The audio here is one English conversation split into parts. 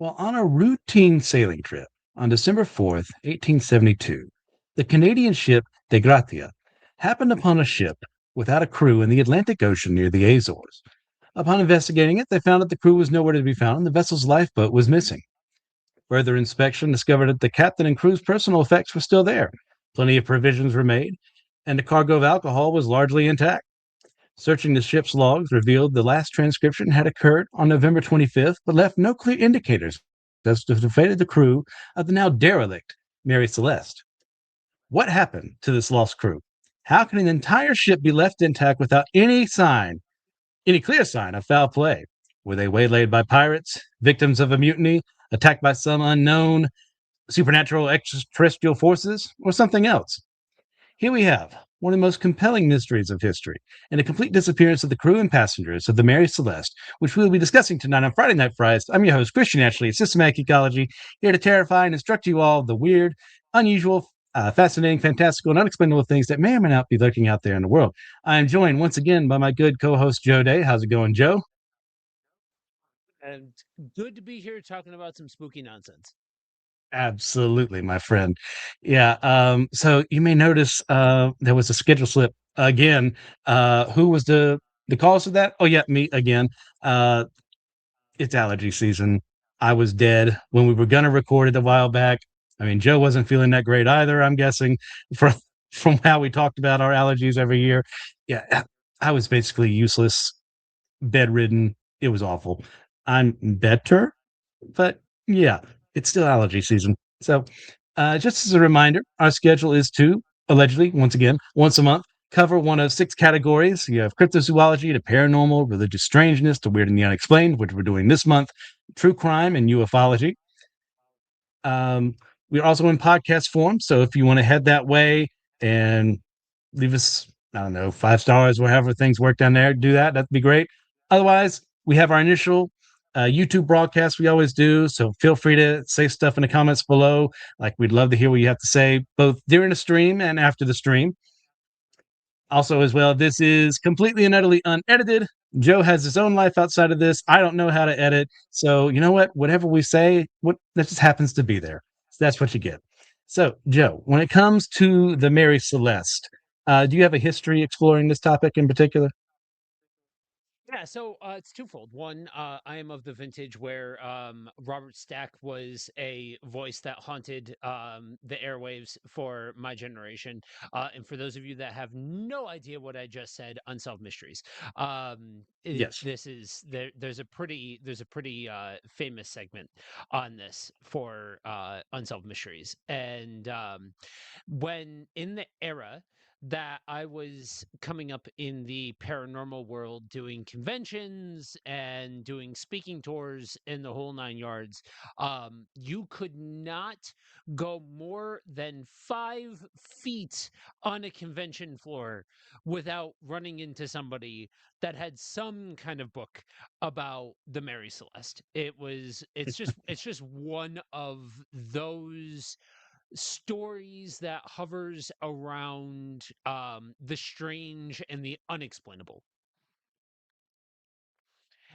While on a routine sailing trip on December 4th, 1872, the Canadian ship De Gratia happened upon a ship without a crew in the Atlantic Ocean near the Azores. Upon investigating it, they found that the crew was nowhere to be found and the vessel's lifeboat was missing. Further inspection discovered that the captain and crew's personal effects were still there. Plenty of provisions were made, and the cargo of alcohol was largely intact. Searching the ship's logs revealed the last transcription had occurred on November 25th, but left no clear indicators as to the fate of the crew of the now derelict Mary Celeste. What happened to this lost crew? How can an entire ship be left intact without any clear sign of foul play? Were they waylaid by pirates, victims of a mutiny, attacked by some unknown supernatural extraterrestrial forces, or something else? Here we have one of the most compelling mysteries of history, and the complete disappearance of the crew and passengers of the Mary Celeste, which we will be discussing tonight on Friday Night Frights. I'm your host, Christian Ashley, of Systematic Ecology, here to terrify and instruct you all of the weird, unusual, fascinating, fantastical, and unexplainable things that may or may not be lurking out there in the world. I am joined once again by my good co-host, Joe Day. How's it going, Joe? And good to be here talking about some spooky nonsense. Absolutely, my friend. Yeah. So you may notice there was a schedule slip again. Who was the cause of that? Oh yeah, me again. Uh, it's allergy season. I was dead when we were gonna record it a while back. I mean, Joe wasn't feeling that great either. I'm guessing from from how we talked about our allergies every year. Yeah, I was basically useless, bedridden. It was awful. I'm better, but yeah, it's still allergy season. So, just as a reminder, our schedule is to allegedly, once again, once a month, cover one of six categories. You have cryptozoology to paranormal, religious strangeness to weird and the unexplained, which we're doing this month, true crime and ufology. Um, we're also in podcast form. So if you want to head that way and leave us, I don't know, 5 stars, wherever things work down there, do that. That'd be great. Otherwise, we have our initial YouTube broadcast we always do. So feel free to say stuff in the comments below. Like, we'd love to hear what you have to say, both during the stream and after the stream. Also, as well, this is completely and utterly unedited. Joe has his own life outside of this. I don't know how to edit. So, you know what? Whatever we say, what that just happens to be there. So that's what you get. So, Joe, when it comes to the Mary Celeste, do you have a history exploring this topic in particular? Yeah, so it's twofold. One, I am of the vintage where Robert Stack was a voice that haunted the airwaves for my generation. And for those of you that have no idea what I just said, unsolved mysteries. Yes. This is there's a pretty famous segment on this for unsolved mysteries, and when in the era that I was coming up in the paranormal world doing conventions and doing speaking tours in the whole nine yards. You could not go more than 5 feet on a convention floor without running into somebody that had some kind of book about the Mary Celeste. It's just one of those stories that hovers around the strange and the unexplainable.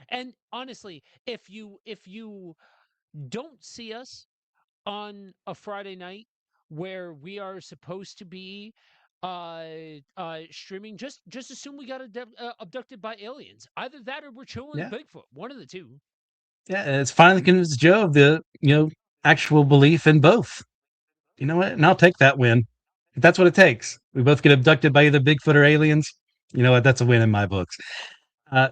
And honestly, if you don't see us on a Friday night where we are supposed to be streaming, just assume we got abducted by aliens. Either that or we're chilling with Yeah. Bigfoot. One of the two. Yeah. It's finally convinced Joe of the, actual belief in both. You know what? And I'll take that win. If that's what it takes. We both get abducted by either Bigfoot or aliens. You know what? That's a win in my books.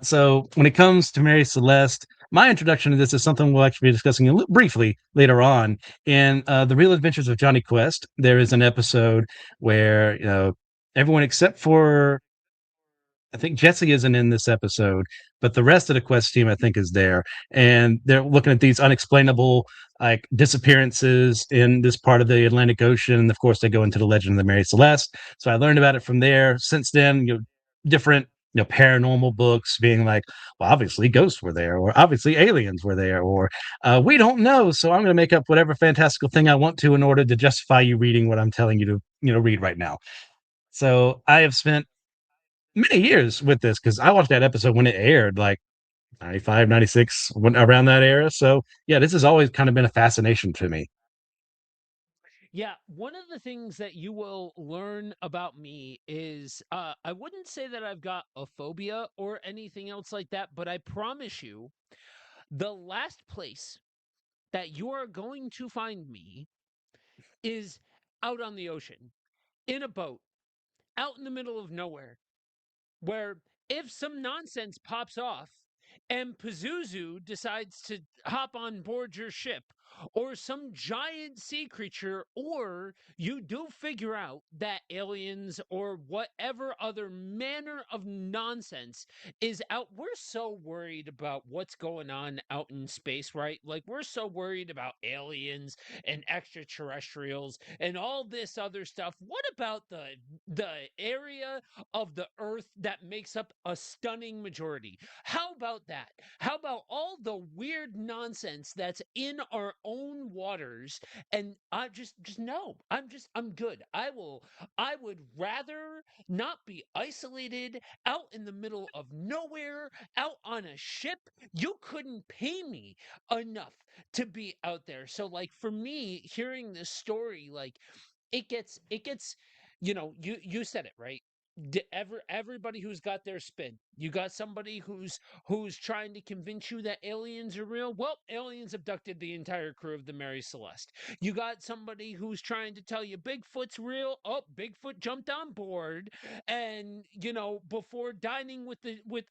So when it comes to Mary Celeste, my introduction to this is something we'll actually be discussing briefly later on. In The Real Adventures of Johnny Quest, there is an episode where, everyone except for, I think Jesse isn't in this episode, but the rest of the Quest team, I think, is there. And they're looking at these unexplainable like disappearances in this part of the Atlantic Ocean. And of course, they go into the legend of the Mary Celeste. So I learned about it from there. Since then, different paranormal books being like, well, obviously ghosts were there, or obviously aliens were there, or we don't know. So I'm going to make up whatever fantastical thing I want to in order to justify you reading what I'm telling you to read right now. So I have spent many years with this because I watched that episode when it aired like 95, 96, around that era. So yeah, this has always kind of been a fascination to me. Yeah, one of the things that you will learn about me is I wouldn't say that I've got a phobia or anything else like that, but I promise you, the last place that you are going to find me is out on the ocean, in a boat, out in the middle of nowhere, where if some nonsense pops off and Pazuzu decides to hop on board your ship, or some giant sea creature, or you do figure out that aliens or whatever other manner of nonsense is out, we're so worried about what's going on out in space, right? Like, we're so worried about aliens and extraterrestrials and all this other stuff. What about the area of the earth that makes up a stunning majority? How about that? How about all the weird nonsense that's in our own waters? And I just no. I'm good. I would rather not be isolated out in the middle of nowhere, out on a ship. You couldn't pay me enough to be out there. So like for me, hearing this story, like it gets you said it right. Everybody who's got their spin, you got somebody who's trying to convince you that aliens are real. Well, aliens abducted the entire crew of the Mary Celeste. You got somebody who's trying to tell you Bigfoot's real. Oh, Bigfoot jumped on board, and before dining with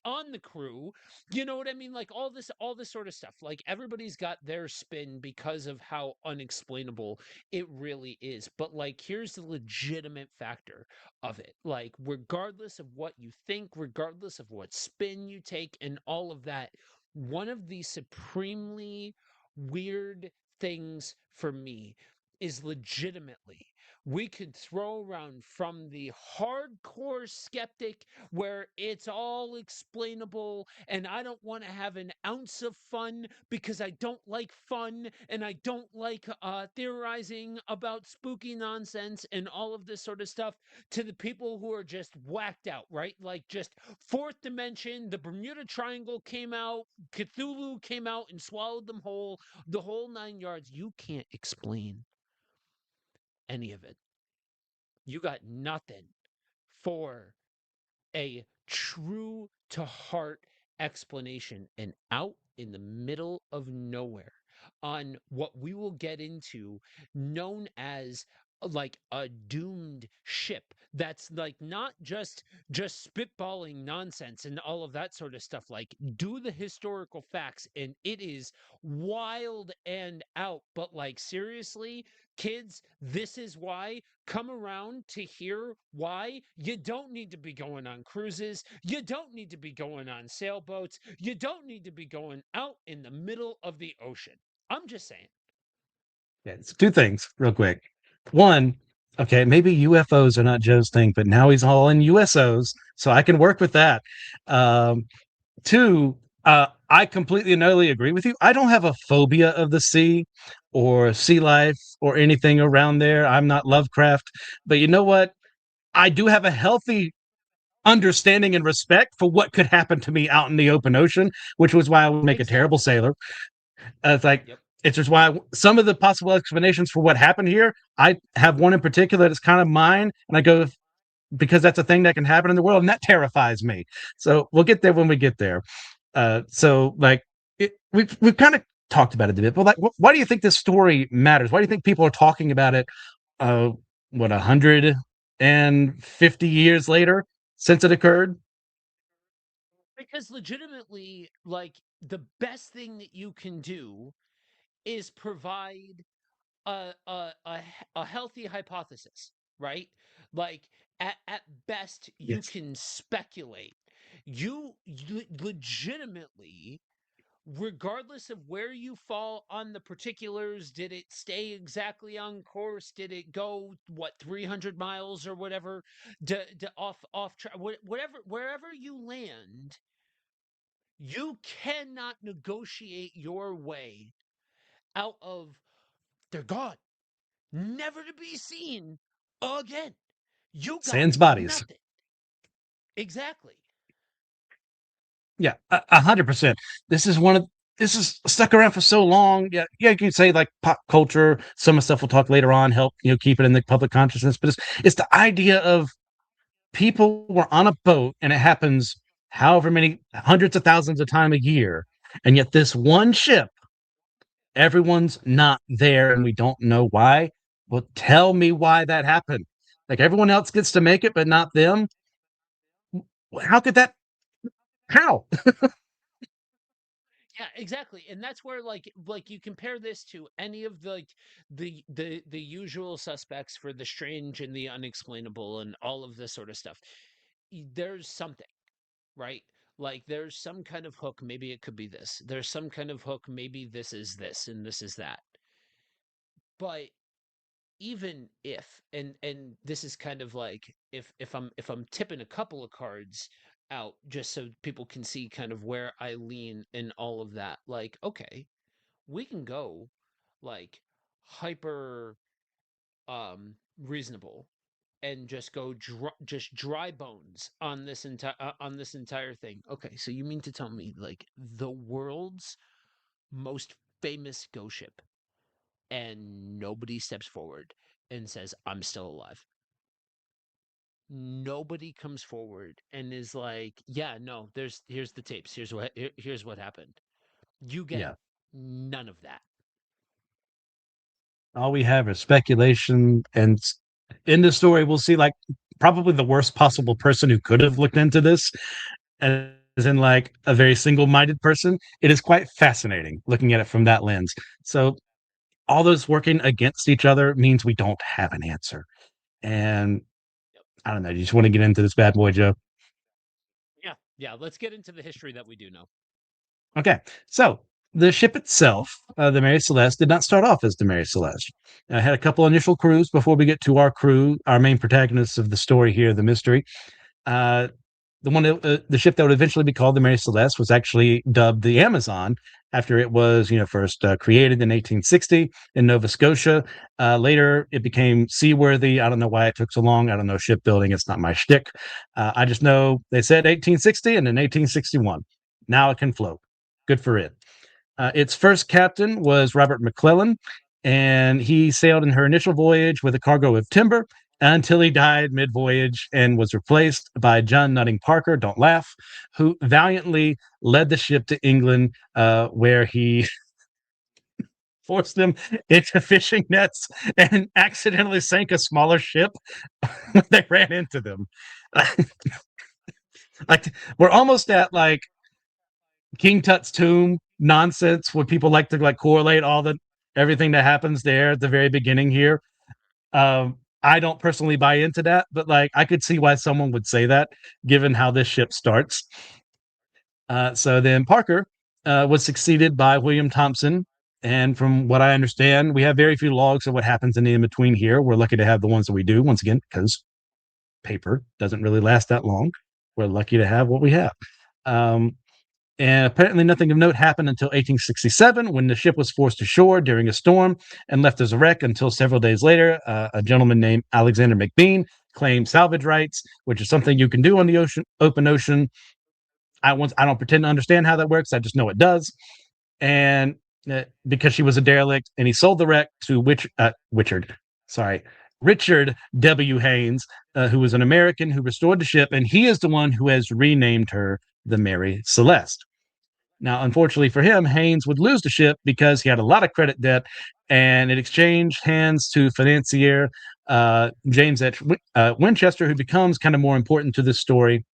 on the crew. You know what I mean? Like all this sort of stuff. Like everybody's got their spin because of how unexplainable it really is. But like, here's the legitimate factor of it. Like, regardless of what you think, regardless of what spin you take, and all of that, one of the supremely weird things for me is legitimately we could throw around from the hardcore skeptic where it's all explainable and I don't want to have an ounce of fun because I don't like fun and I don't like theorizing about spooky nonsense and all of this sort of stuff, to the people who are just whacked out, right? Like, just fourth dimension, the Bermuda Triangle came out, Cthulhu came out and swallowed them whole, the whole 9 yards. You can't explain any of it. You got nothing for a true to heart explanation, and out in the middle of nowhere on what we will get into, known as like a doomed ship that's like not just spitballing nonsense and all of that sort of stuff. Like, do the historical facts, and it is wild and out. But like, seriously, kids, this is why. Come around to hear why you don't need to be going on cruises. You don't need to be going on sailboats. You don't need to be going out in the middle of the ocean. I'm just saying. Yeah, it's two things real quick. One, okay, maybe UFOs are not Joe's thing, but now he's all in USOs, so I can work with that. Um, Two, I completely and utterly agree with you. I don't have a phobia of the sea or sea life or anything around there. I'm not Lovecraft, but you know what? I do have a healthy understanding and respect for what could happen to me out in the open ocean, which was why I would make a terrible Exactly. sailor. It's like, Yep. it's just why some of the possible explanations for what happened here, I have one in particular that's kind of mine, and I go, because that's a thing that can happen in the world, and that terrifies me. So we'll get there when we get there. So like, we've kind of talked about it a bit, but like, why do you think this story matters? Why do you think people are talking about it? Uh, what 150 years later since it occurred? Because legitimately, like, the best thing that you can do is provide a healthy hypothesis, right? Like, at best, you Yes. can speculate. You legitimately, regardless of where you fall on the particulars, did it stay exactly on course? Did it go what 300 miles or whatever? Off track? Whatever, wherever you land, you cannot negotiate your way out of, they're gone, never to be seen again. You got Sans bodies. nothing. Exactly. Yeah, 100%. This is one of this is stuck around for so long. Yeah, yeah. You can say like pop culture. Some of the stuff we'll talk later on help keep it in the public consciousness. But it's the idea of people were on a boat and it happens however many hundreds of thousands of times a year, and yet this one ship, everyone's not there, and we don't know why. Well, tell me why that happened. Like everyone else gets to make it, but not them. How could that? How? Yeah, exactly. And that's where like you compare this to any of the like the usual suspects for the strange and the unexplainable and all of this sort of stuff. There's something, right? Like there's some kind of hook, maybe it could be this. There's some kind of hook, maybe this is this and this is that. But even if, and this is kind of like if I'm tipping a couple of cards out just so people can see kind of where I lean in all of that, like okay, we can go like hyper reasonable and just go just dry bones on this entire thing. Okay, so you mean to tell me like the world's most famous ghost ship and nobody steps forward and says I'm still alive? Nobody comes forward and is like, yeah, no, here's the tapes, here's what happened. You get Yeah. none of that. All we have is speculation, and in the story, we'll see like probably the worst possible person who could have looked into this, as in like a very single-minded person. It is quite fascinating looking at it from that lens. So all those working against each other means we don't have an answer. And I don't know. You just want to get into this bad boy, Joe? Yeah, yeah. Let's get into the history that we do know. Okay, so the ship itself, the Mary Celeste, did not start off as the Mary Celeste. I had a couple initial crews before we get to our crew, our main protagonists of the story here, the mystery. Uh, the ship that would eventually be called the Mary Celeste was actually dubbed the Amazon after it was, first created in 1860 in Nova Scotia. Later, it became seaworthy. I don't know why it took so long. I don't know shipbuilding. It's not my shtick. I just know they said 1860 and then 1861. Now it can float. Good for it. Its first captain was Robert McClellan, and he sailed in her initial voyage with a cargo of timber until he died mid voyage and was replaced by John Nutting Parker, don't laugh, who valiantly led the ship to England, where he forced them into fishing nets and accidentally sank a smaller ship when they ran into them. Like, we're almost at like King Tut's tomb nonsense where people like to like correlate all the everything that happens there at the very beginning here. I don't personally buy into that, but like I could see why someone would say that given how this ship starts. So then Parker was succeeded by William Thompson. And from what I understand, we have very few logs of what happens in the in between here. We're lucky to have the ones that we do, once again, because paper doesn't really last that long. We're lucky to have what we have. Um, and apparently, nothing of note happened until 1867 when the ship was forced ashore during a storm and left as a wreck until several days later. A gentleman named Alexander McBean claimed salvage rights, which is something you can do on the open ocean. I don't pretend to understand how that works. I just know it does. And because she was a derelict, and he sold the wreck to Richard W. Haynes, who was an American who restored the ship, and he is the one who has renamed her the Mary Celeste. Now, unfortunately for him, Haynes would lose the ship because he had a lot of credit debt, and it exchanged hands to financier James H. Winchester, who becomes kind of more important to this story.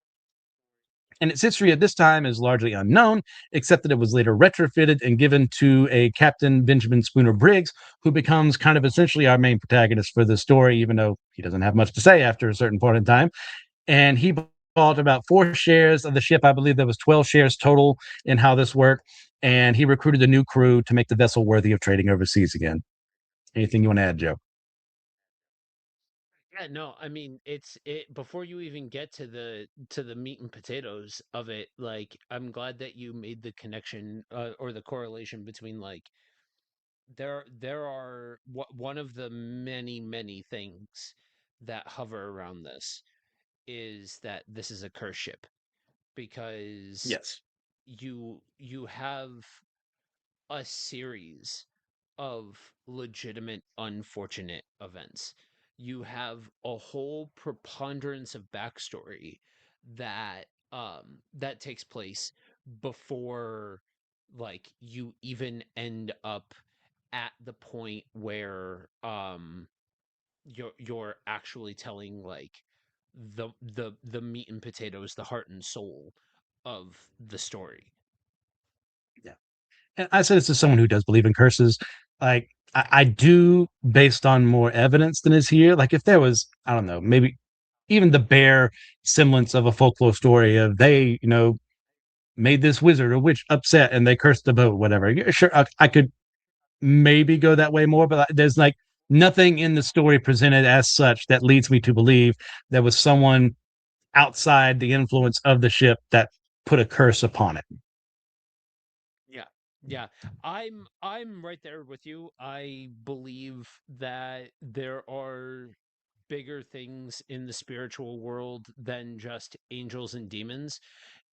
And its history at this time is largely unknown, except that it was later retrofitted and given to a Captain Benjamin Spooner Briggs, who becomes kind of essentially our main protagonist for the story, even though he doesn't have much to say after a certain point in time. And he bought about 4 shares of the ship. I believe there was 12 shares total in how this worked. And he recruited a new crew to make the vessel worthy of trading overseas again. Anything you want to add, Joe? Yeah, no, I mean it before you even get to the meat and potatoes of it, like I'm glad that you made the connection or the correlation between like there are one of the many things that hover around this is that this is a curse ship because Yes. you have a series of legitimate unfortunate events. You have a whole preponderance of backstory that that takes place before like you even end up at the point where you're actually telling like the meat and potatoes, the heart and soul of the story. Yeah. And I say this as someone who does believe in curses. Like I do, based on more evidence than is here. Like if there was, I don't know, maybe even the bare semblance of a folklore story of they, made this wizard or witch upset and they cursed the boat, whatever. Yeah, sure, I could maybe go that way more, but there's like nothing in the story presented as such that leads me to believe there was someone outside the influence of the ship that put a curse upon it. Yeah. Yeah. I'm right there with you. I believe that there are bigger things in the spiritual world than just angels and demons.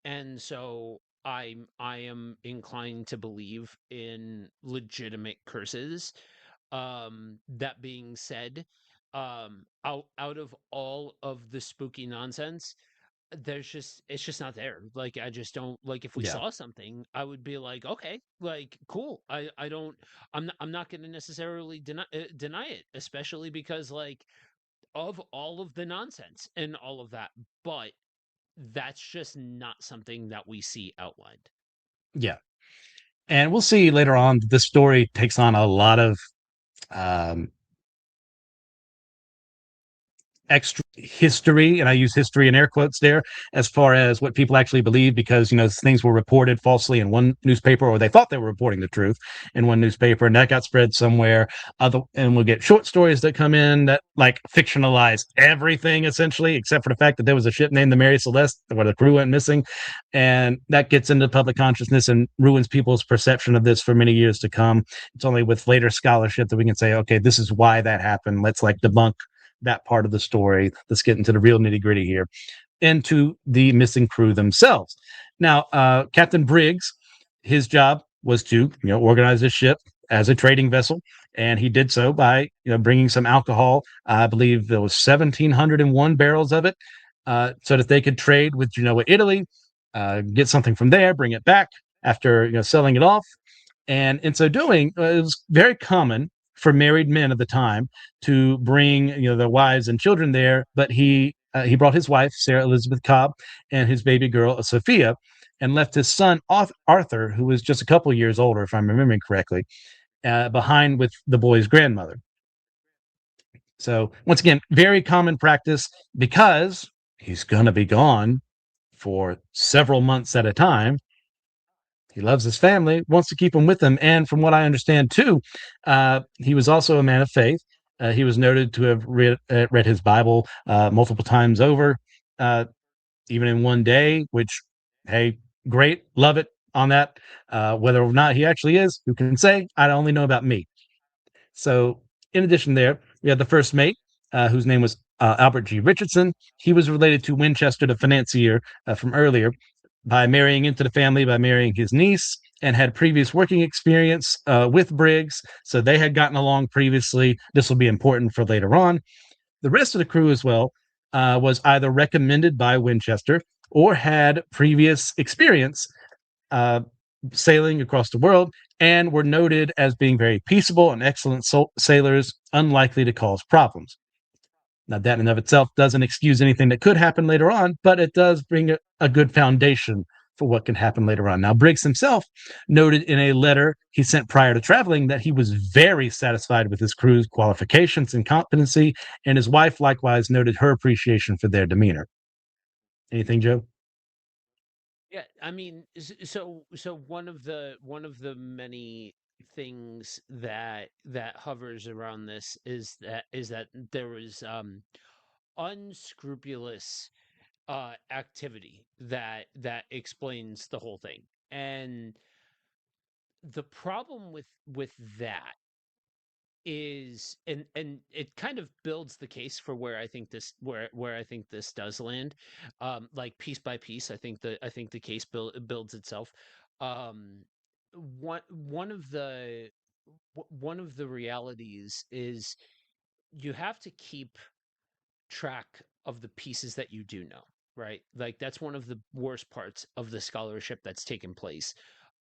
And so I am inclined to believe in legitimate curses. That being said, out of all of the spooky nonsense, it's just not there. Like I just don't like if we Yeah, saw something, I would be like, okay, like cool. I don't I'm not going to necessarily deny it, especially because like of all of the nonsense and all of that, but that's just not something that we see outlined. yeah. And we'll see later on. This story takes on a lot of um, extra history, and I use history in air quotes there, as far as what people actually believe, because things were reported falsely in one newspaper, or they thought they were reporting the truth in one newspaper, and that got spread somewhere other. And we'll get short stories that come in that like fictionalize everything essentially, except for the fact that there was a ship named the Mary Celeste where the crew went missing, and that gets into public consciousness and ruins people's perception of this for many years to come. It's only with later scholarship that we can say, okay, this is why that happened. Let's like debunk that part of the story. Let's get into the real nitty gritty here, into the missing crew themselves. Now, Captain Briggs, his job was to organize his ship as a trading vessel, and he did so by bringing some alcohol. I believe there was 1,701 barrels of it, so that they could trade with Genoa, Italy, get something from there, bring it back after selling it off. And in so doing, it was very common for married men of the time to bring their wives and children there. But he brought his wife Sarah Elizabeth Cobb and his baby girl Sophia, and left his son Arthur, who was just a couple of years older, if I'm remembering correctly, behind with the boy's grandmother. So once again, very common practice because he's gonna be gone for several months at a time. He loves his family, wants to keep them with him. And from what I understand, too, he was also a man of faith. He was noted to have read his Bible multiple times over, uh, even in one day, which, hey, great, love it on that. Whether or not he actually is, who can say? I only know about me. So, in addition, there, we had the first mate, whose name was Albert G. Richardson. He was related to Winchester, the financier from earlier, by marrying into the family, by marrying his niece, and had previous working experience with Briggs. So they had gotten along previously. This will be important for later on. The rest of the crew, as well, was either recommended by Winchester or had previous experience uh, sailing across the world, and were noted as being very peaceable and excellent sailors, unlikely to cause problems. Now, that in and of itself doesn't excuse anything that could happen later on, but it does bring a good foundation for what can happen later on. Now, Briggs himself noted in a letter he sent prior to traveling that he was very satisfied with his crew's qualifications and competency, and his wife likewise noted her appreciation for their demeanor. Anything, Joe? Yeah, I mean, so one of the many things that hovers around this is that there was unscrupulous activity that explains the whole thing. And the problem with that is, and it kind of builds the case for where I think this where I think this does land. Like piece by piece, I think the case builds itself. Um, one of the one of the realities is you have to keep track of the pieces that you do know, right? Like that's one of the worst parts of the scholarship that's taken place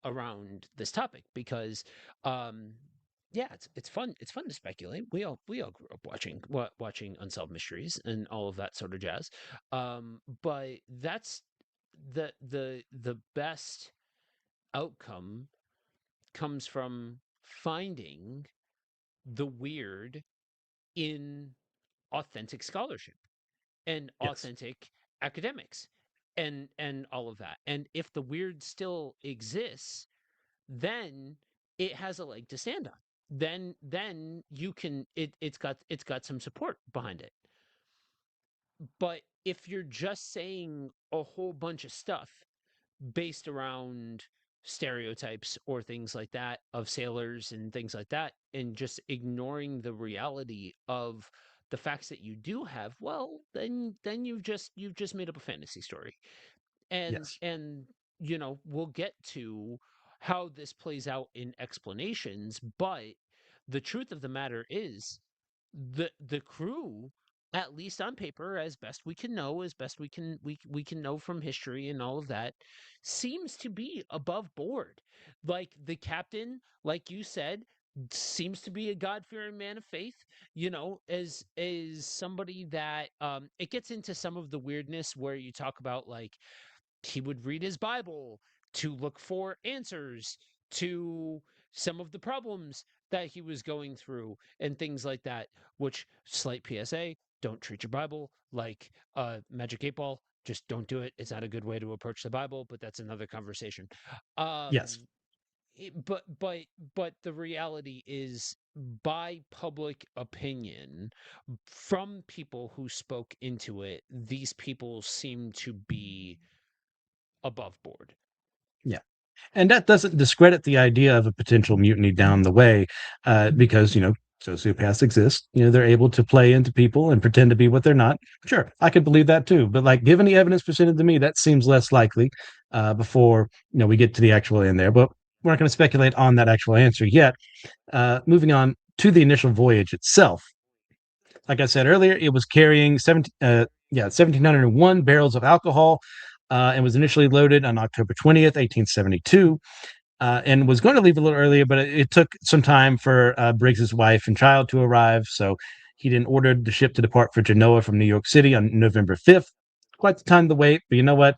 around this topic because um yeah, it's fun. It's fun to speculate. We all grew up watching Unsolved Mysteries and all of that sort of jazz. But that's the best outcome comes from finding the weird in authentic scholarship and Yes. authentic academics and all of that. And if the weird still exists, then it has a leg to stand on. Then you can it's got some support behind it. But if you're just saying a whole bunch of stuff based around stereotypes or things like that of sailors and things like that and just ignoring the reality of the facts that you do have, well then you've just made up a fantasy story. Yes. And you know, we'll get to how this plays out in explanations, but the truth of the matter is the crew, at least on paper, as best we can know, as best we can know from history and all of that, seems to be above board. Like the captain, like you said, seems to be a God-fearing man of faith, you know, as somebody that it gets into some of the weirdness where you talk about like he would read his Bible to look for answers to some of the problems that he was going through and things like that. Which, slight PSA, don't treat your Bible like a magic 8 ball. Just don't do it. It's not a good way to approach the Bible, but that's another conversation. Yes. Um, but the reality is, by public opinion, from people who spoke into it, these people seem to be above board. Yeah. And that doesn't discredit the idea of a potential mutiny down the way, because sociopaths exist. They're able to play into people and pretend to be what they're not. Sure, I could believe that too. But like, given the evidence presented to me, that seems less likely. Before we get to the actual end there, but we're not going to speculate on that actual answer yet. Moving on to the initial voyage itself. Like I said earlier, it was carrying 1,701 barrels of alcohol, and was initially loaded on October 20th, 1872, and was going to leave a little earlier, but it took some time for Briggs's wife and child to arrive. So he then ordered the ship to depart for Genoa from New York City on November 5th. Quite the time to wait, but you know what?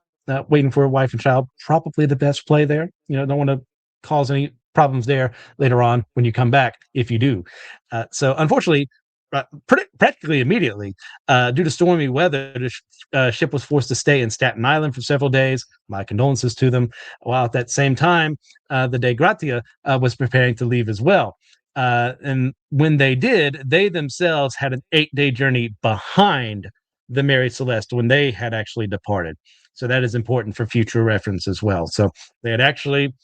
Waiting for a wife and child, probably the best play there. Don't want to cause any problems there later on when you come back, if you do. So unfortunately, practically immediately, due to stormy weather, the ship was forced to stay in Staten Island for several days. My condolences to them. While at that same time, the De Gratia was preparing to leave as well. And when they did, they themselves had an 8-day journey behind the Mary Celeste when they had actually departed. So that is important for future reference as well. So they had actually,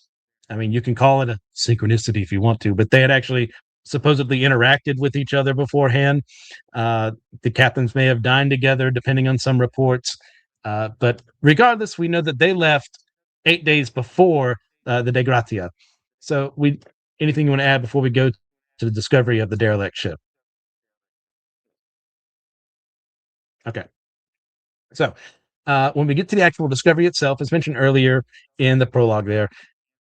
I mean, you can call it a synchronicity if you want to, but they had actually supposedly interacted with each other beforehand. Uh, the captains may have dined together, depending on some reports. But regardless, we know that they left 8 days before the De Gratia. So, anything you want to add before we go to the discovery of the derelict ship? Okay. So, when we get to the actual discovery itself, as mentioned earlier in the prologue,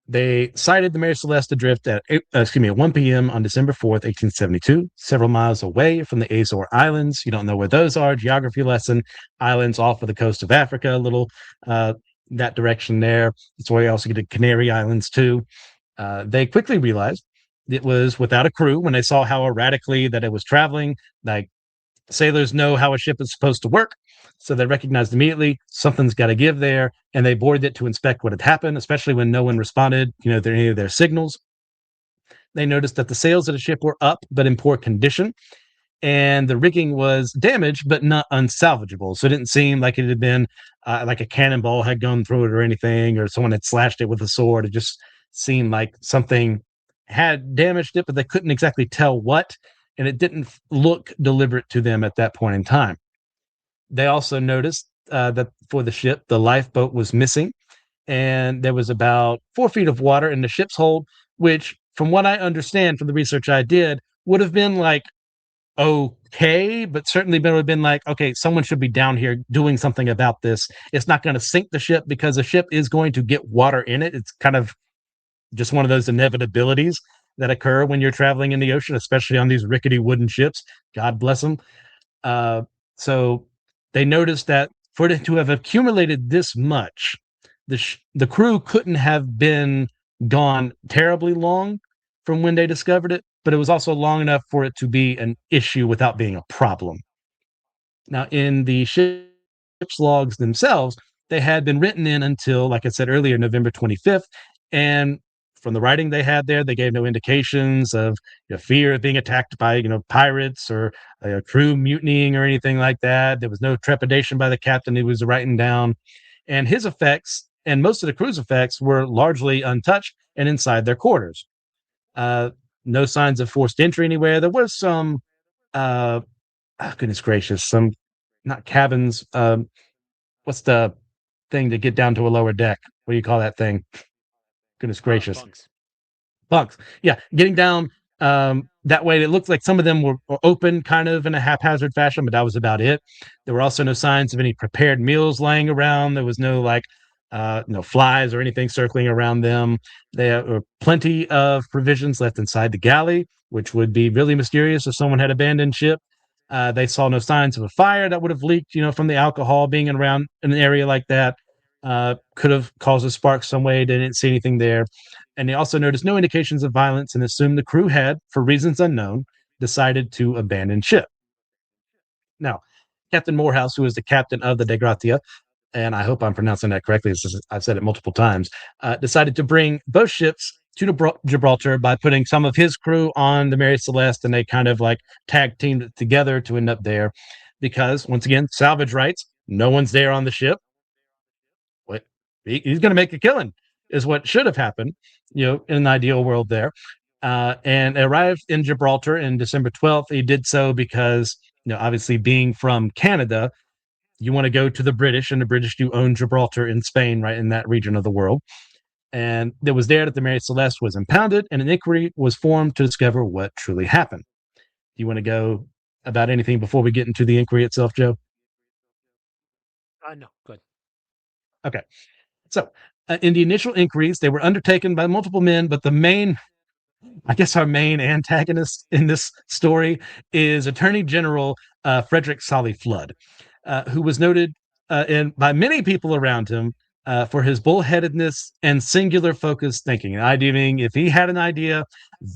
they sighted the Mary Celeste adrift at 1 p.m. on December 4th, 1872, several miles away from the Azore Islands. You don't know where those are. Geography lesson: islands off of the coast of Africa, a little that direction there. That's where you also get the Canary Islands too. They quickly realized it was without a crew when they saw how erratically that it was traveling. Like, sailors know how a ship is supposed to work, so they recognized immediately something's got to give there, and they boarded it to inspect what had happened, especially when no one responded, to any of their signals. They noticed that the sails of the ship were up, but in poor condition, and the rigging was damaged, but not unsalvageable. So it didn't seem like it had been like a cannonball had gone through it or anything, or someone had slashed it with a sword. It just seemed like something had damaged it, but they couldn't exactly tell what. and it didn't look deliberate to them at that point in time. They also noticed that for the ship, the lifeboat was missing, and there was about 4 feet of water in the ship's hold, which, from what I understand from the research I did, would have been like okay, but certainly would have been like, okay, someone should be down here doing something about this. It's not going to sink the ship because the ship is going to get water in it. It's kind of just one of those inevitabilities that occur when you're traveling in the ocean, especially on these rickety wooden ships. God bless them. Uh, so they noticed that for it to have accumulated this much, the crew couldn't have been gone terribly long from when they discovered it, but it was also long enough for it to be an issue without being a problem. Now, in the ship's logs themselves, they had been written in until, like I said earlier, November 25th. And from the writing they had there, they gave no indications of fear of being attacked by pirates or a crew mutinying or anything like that. There was no trepidation by the captain who was writing down, and his effects and most of the crew's effects were largely untouched and inside their quarters. Uh, no signs of forced entry anywhere. There was some, goodness gracious, some not cabins. What's the thing to get down to a lower deck? What do you call that thing? Goodness gracious. Bunks. Bunks. Yeah, getting down that way. It looked like some of them were open kind of in a haphazard fashion, but that was about it. There were also no signs of any prepared meals lying around. There was no like no flies or anything circling around them. There were plenty of provisions left inside the galley, which would be really mysterious if someone had abandoned ship. They saw no signs of a fire that would have leaked, from the alcohol being around in an area like that. Could have caused a spark some way. They didn't see anything there. And they also noticed no indications of violence and assumed the crew had, for reasons unknown, decided to abandon ship. Now, Captain Morehouse, who was the captain of the De Gratia, and I hope I'm pronouncing that correctly, I've said it multiple times, decided to bring both ships to Gibraltar by putting some of his crew on the Mary Celeste, and they kind of like tag teamed it together to end up there because, once again, salvage rights, no one's there on the ship. What he's going to make a killing is what should have happened, in an ideal world there. And arrived in Gibraltar in December 12th. He did so because, obviously being from Canada, you want to go to the British, and the British do own Gibraltar in Spain, right in that region of the world. And it was there that the Mary Celeste was impounded, and an inquiry was formed to discover what truly happened. Do you want to go about anything before we get into the inquiry itself, Joe? No, good. Okay. So, in the initial inquiries, they were undertaken by multiple men, but I guess our main antagonist in this story is Attorney General Frederick Solly Flood, who was noted by many people around him for his bullheadedness and singular focused thinking. And I mean, if he had an idea,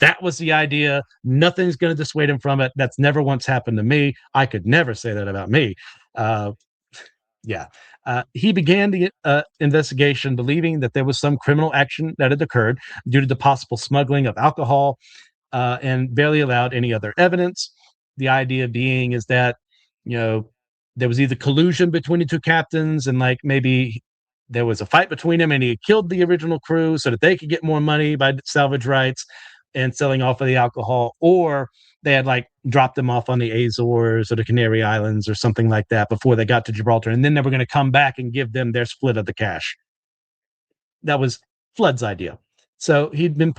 that was the idea. Nothing's going to dissuade him from it. That's never once happened to me. I could never say that about me. Uh, yeah. He began the investigation believing that there was some criminal action that had occurred due to the possible smuggling of alcohol, and barely allowed any other evidence. The idea being is that, there was either collusion between the two captains, and like maybe there was a fight between them and he killed the original crew so that they could get more money by salvage rights and selling off of the alcohol, or they had like dropped them off on the Azores or the Canary Islands or something like that before they got to Gibraltar, and then they were going to come back and give them their split of the cash. That was Flood's idea. So he'd been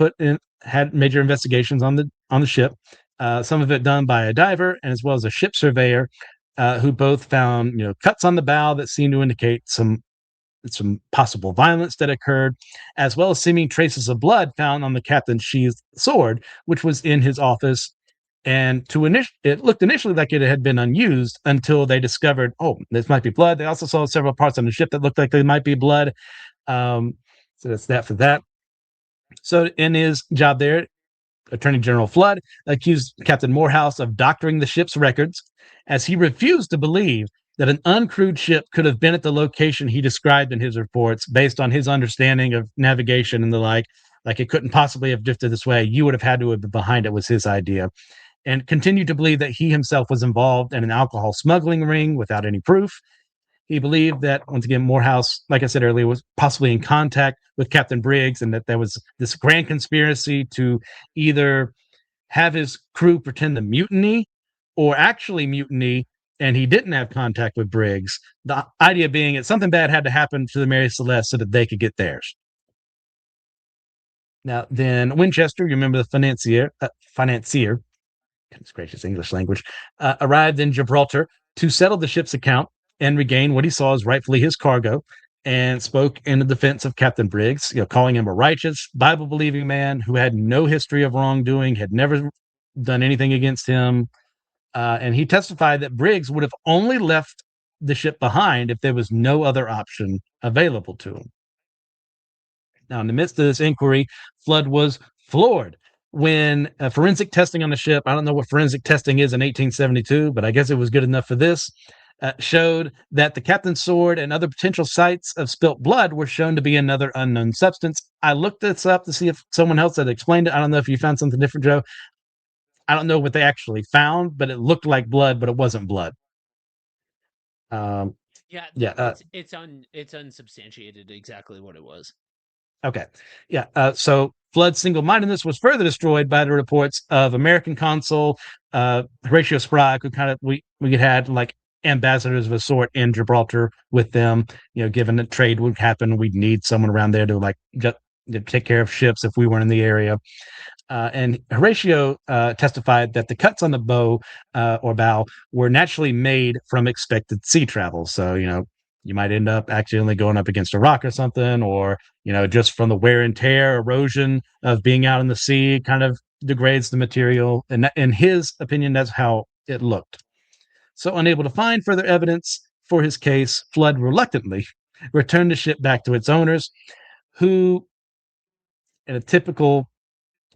had major investigations on the ship, some of it done by a diver and as well as a ship surveyor, who both found cuts on the bow that seemed to indicate some possible violence that occurred, as well as seeming traces of blood found on the captain's sheathed sword, which was in his office. And it looked initially like it had been unused until they discovered, oh, this might be blood. They also saw several parts on the ship that looked like they might be blood. So that's that for that. So in his job there, Attorney General Flood accused Captain Morehouse of doctoring the ship's records, as he refused to believe that an uncrewed ship could have been at the location he described in his reports based on his understanding of navigation and the like. Like, it couldn't possibly have drifted this way. You would have had to have been behind it, was his idea. And continued to believe that he himself was involved in an alcohol smuggling ring without any proof. He believed that, once again, Morehouse, like I said earlier, was possibly in contact with Captain Briggs, and that there was this grand conspiracy to either have his crew pretend to mutiny or actually mutiny and he didn't have contact with Briggs. The idea being that something bad had to happen to the Mary Celeste so that they could get theirs. Now, then Winchester, you remember the financier, goodness gracious, English language, arrived in Gibraltar to settle the ship's account and regain what he saw as rightfully his cargo, and spoke in the defense of Captain Briggs, calling him a righteous, Bible believing man who had no history of wrongdoing, had never done anything against him. And he testified that Briggs would have only left the ship behind if there was no other option available to him. Now, in the midst of this inquiry, Flood was floored when forensic testing on the ship, I don't know what forensic testing is in 1872, but I guess it was good enough for this, showed that the captain's sword and other potential sites of spilt blood were shown to be another unknown substance. I looked this up to see if someone else had explained it. I don't know if you found something different, Joe. I don't know what they actually found, but it looked like blood, but it wasn't blood. Um, Yeah, yeah, it's unsubstantiated exactly what it was. Okay. Yeah. So Flood's single mindedness was further destroyed by the reports of American consul Horatio Sprague, who kind of we had like ambassadors of a sort in Gibraltar with them. Given that trade would happen, we'd need someone around there to like just to take care of ships if we weren't in the area. And Horatio testified that the cuts on the bow or bow were naturally made from expected sea travel. So, you might end up accidentally going up against a rock or something, or, just from the wear and tear, erosion of being out in the sea kind of degrades the material. And in his opinion, that's how it looked. So, unable to find further evidence for his case, Flood reluctantly returned the ship back to its owners, who, in a typical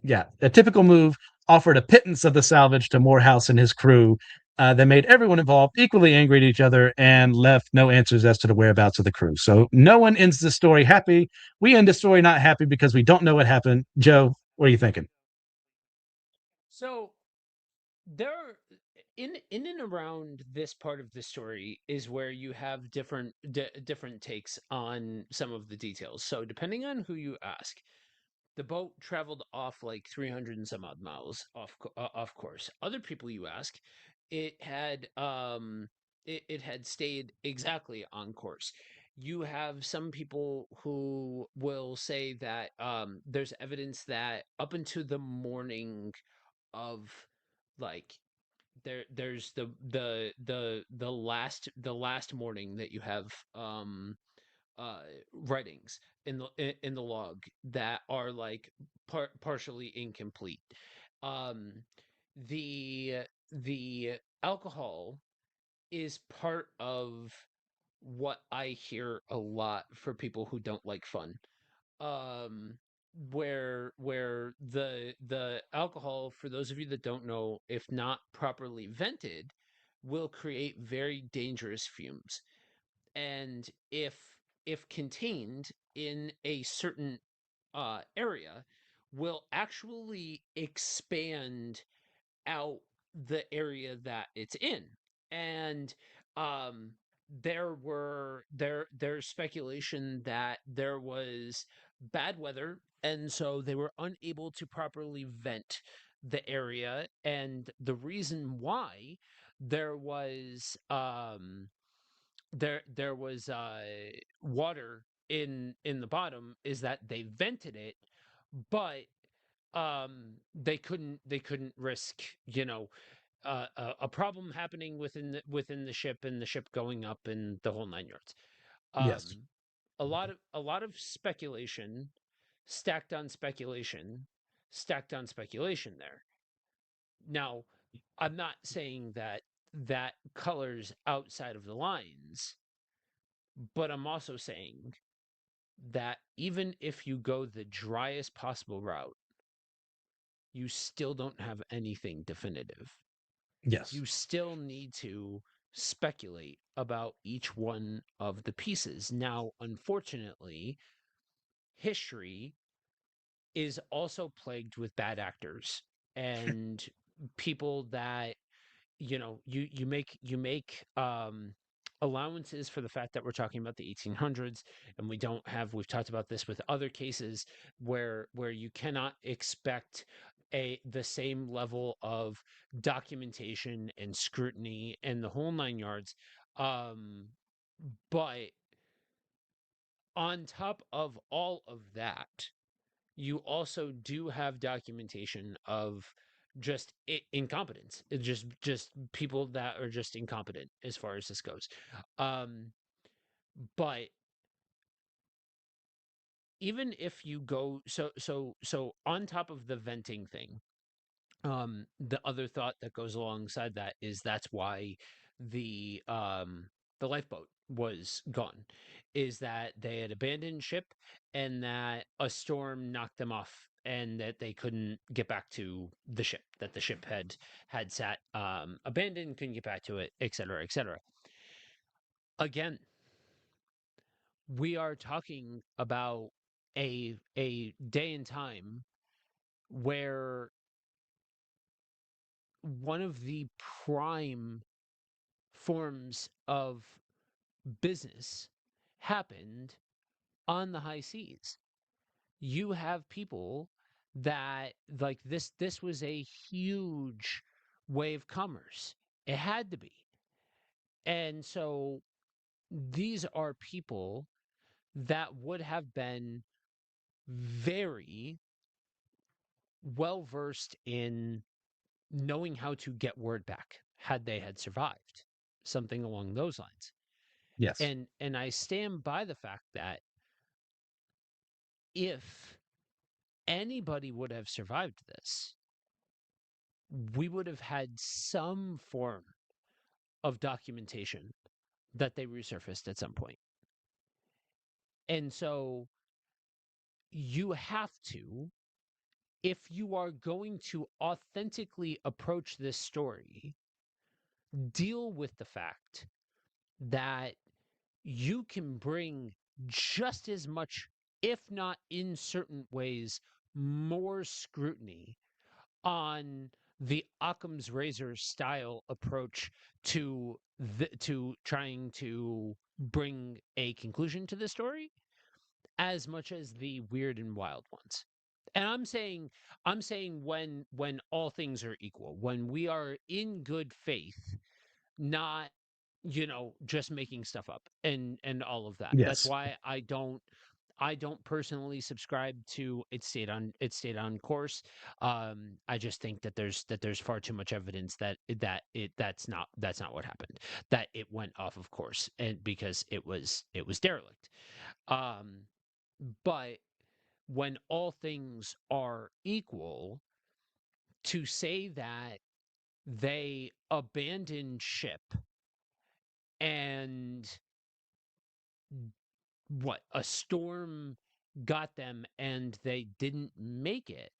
move, offered a pittance of the salvage to Morehouse and his crew. That made everyone involved equally angry at each other and left no answers as to the whereabouts of the crew. So no one ends the story happy. We end the story not happy because we don't know what happened. Joe, what are you thinking? So there in and around this part of the story is where you have different takes on some of the details. So depending on who you ask, the boat traveled off like 300 and some odd miles off course. Other people you ask, it had it had stayed exactly on course. You have some people who will say that there's evidence that up into the morning of like there's the last morning that you have uh writings in the log that are like partially incomplete. um the the alcohol is part of what I hear a lot for people who don't like fun. um where the alcohol, for those of you that don't know, if not properly vented, will create very dangerous fumes. And if contained in a certain area, will actually expand out the area that it's in. And um there's speculation that there was bad weather, and so they were unable to properly vent the area. And the reason why there was water in the bottom is that they vented it, but they couldn't risk, a problem happening within the ship, and the ship going up and the whole nine yards. Yes. um a lot of speculation, stacked on speculation, stacked on speculation there. Now, I'm not saying that colors outside of the lines, but I'm also saying that even if you go the driest possible route, you still don't have anything definitive. Yes. You still need to speculate about each one of the pieces. Now, unfortunately, history is also plagued with bad actors and people that, you make allowances for the fact that we're talking about the 1800s, and we've talked about this with other cases where you cannot expect the same level of documentation and scrutiny and the whole nine yards. Um, but on top of all of that, you also do have documentation of just incompetence. It's just people that are just incompetent as far as this goes. Um, but even if you go so on top of the venting thing, the other thought that goes alongside that is that's why the lifeboat was gone, is that they had abandoned ship and that a storm knocked them off and that they couldn't get back to the ship, that the ship had sat abandoned, couldn't get back to it, etc., etc. Again, we are talking about a day and time where one of the prime forms of business happened on the high seas. You have people that, like, this was a huge way of commerce. It had to be. And so these are people that would have been very well versed in knowing how to get word back had they had survived, something along those lines. Yes. And I stand by the fact that if anybody would have survived this, we would have had some form of documentation that they resurfaced at some point. And so you have to, if you are going to authentically approach this story, deal with the fact that you can bring just as much, if not in certain ways, more scrutiny on the Occam's razor style approach to trying to bring a conclusion to the story as much as the weird and wild ones. And I'm saying when all things are equal, when we are in good faith, not just making stuff up and all of that. That's Yes. why I don't personally subscribe to it stayed on course. I just think that there's far too much evidence that's not what happened, that it went off of course, and because it was derelict. um but when all things are equal, to say that they abandoned ship and what a storm got them and they didn't make it,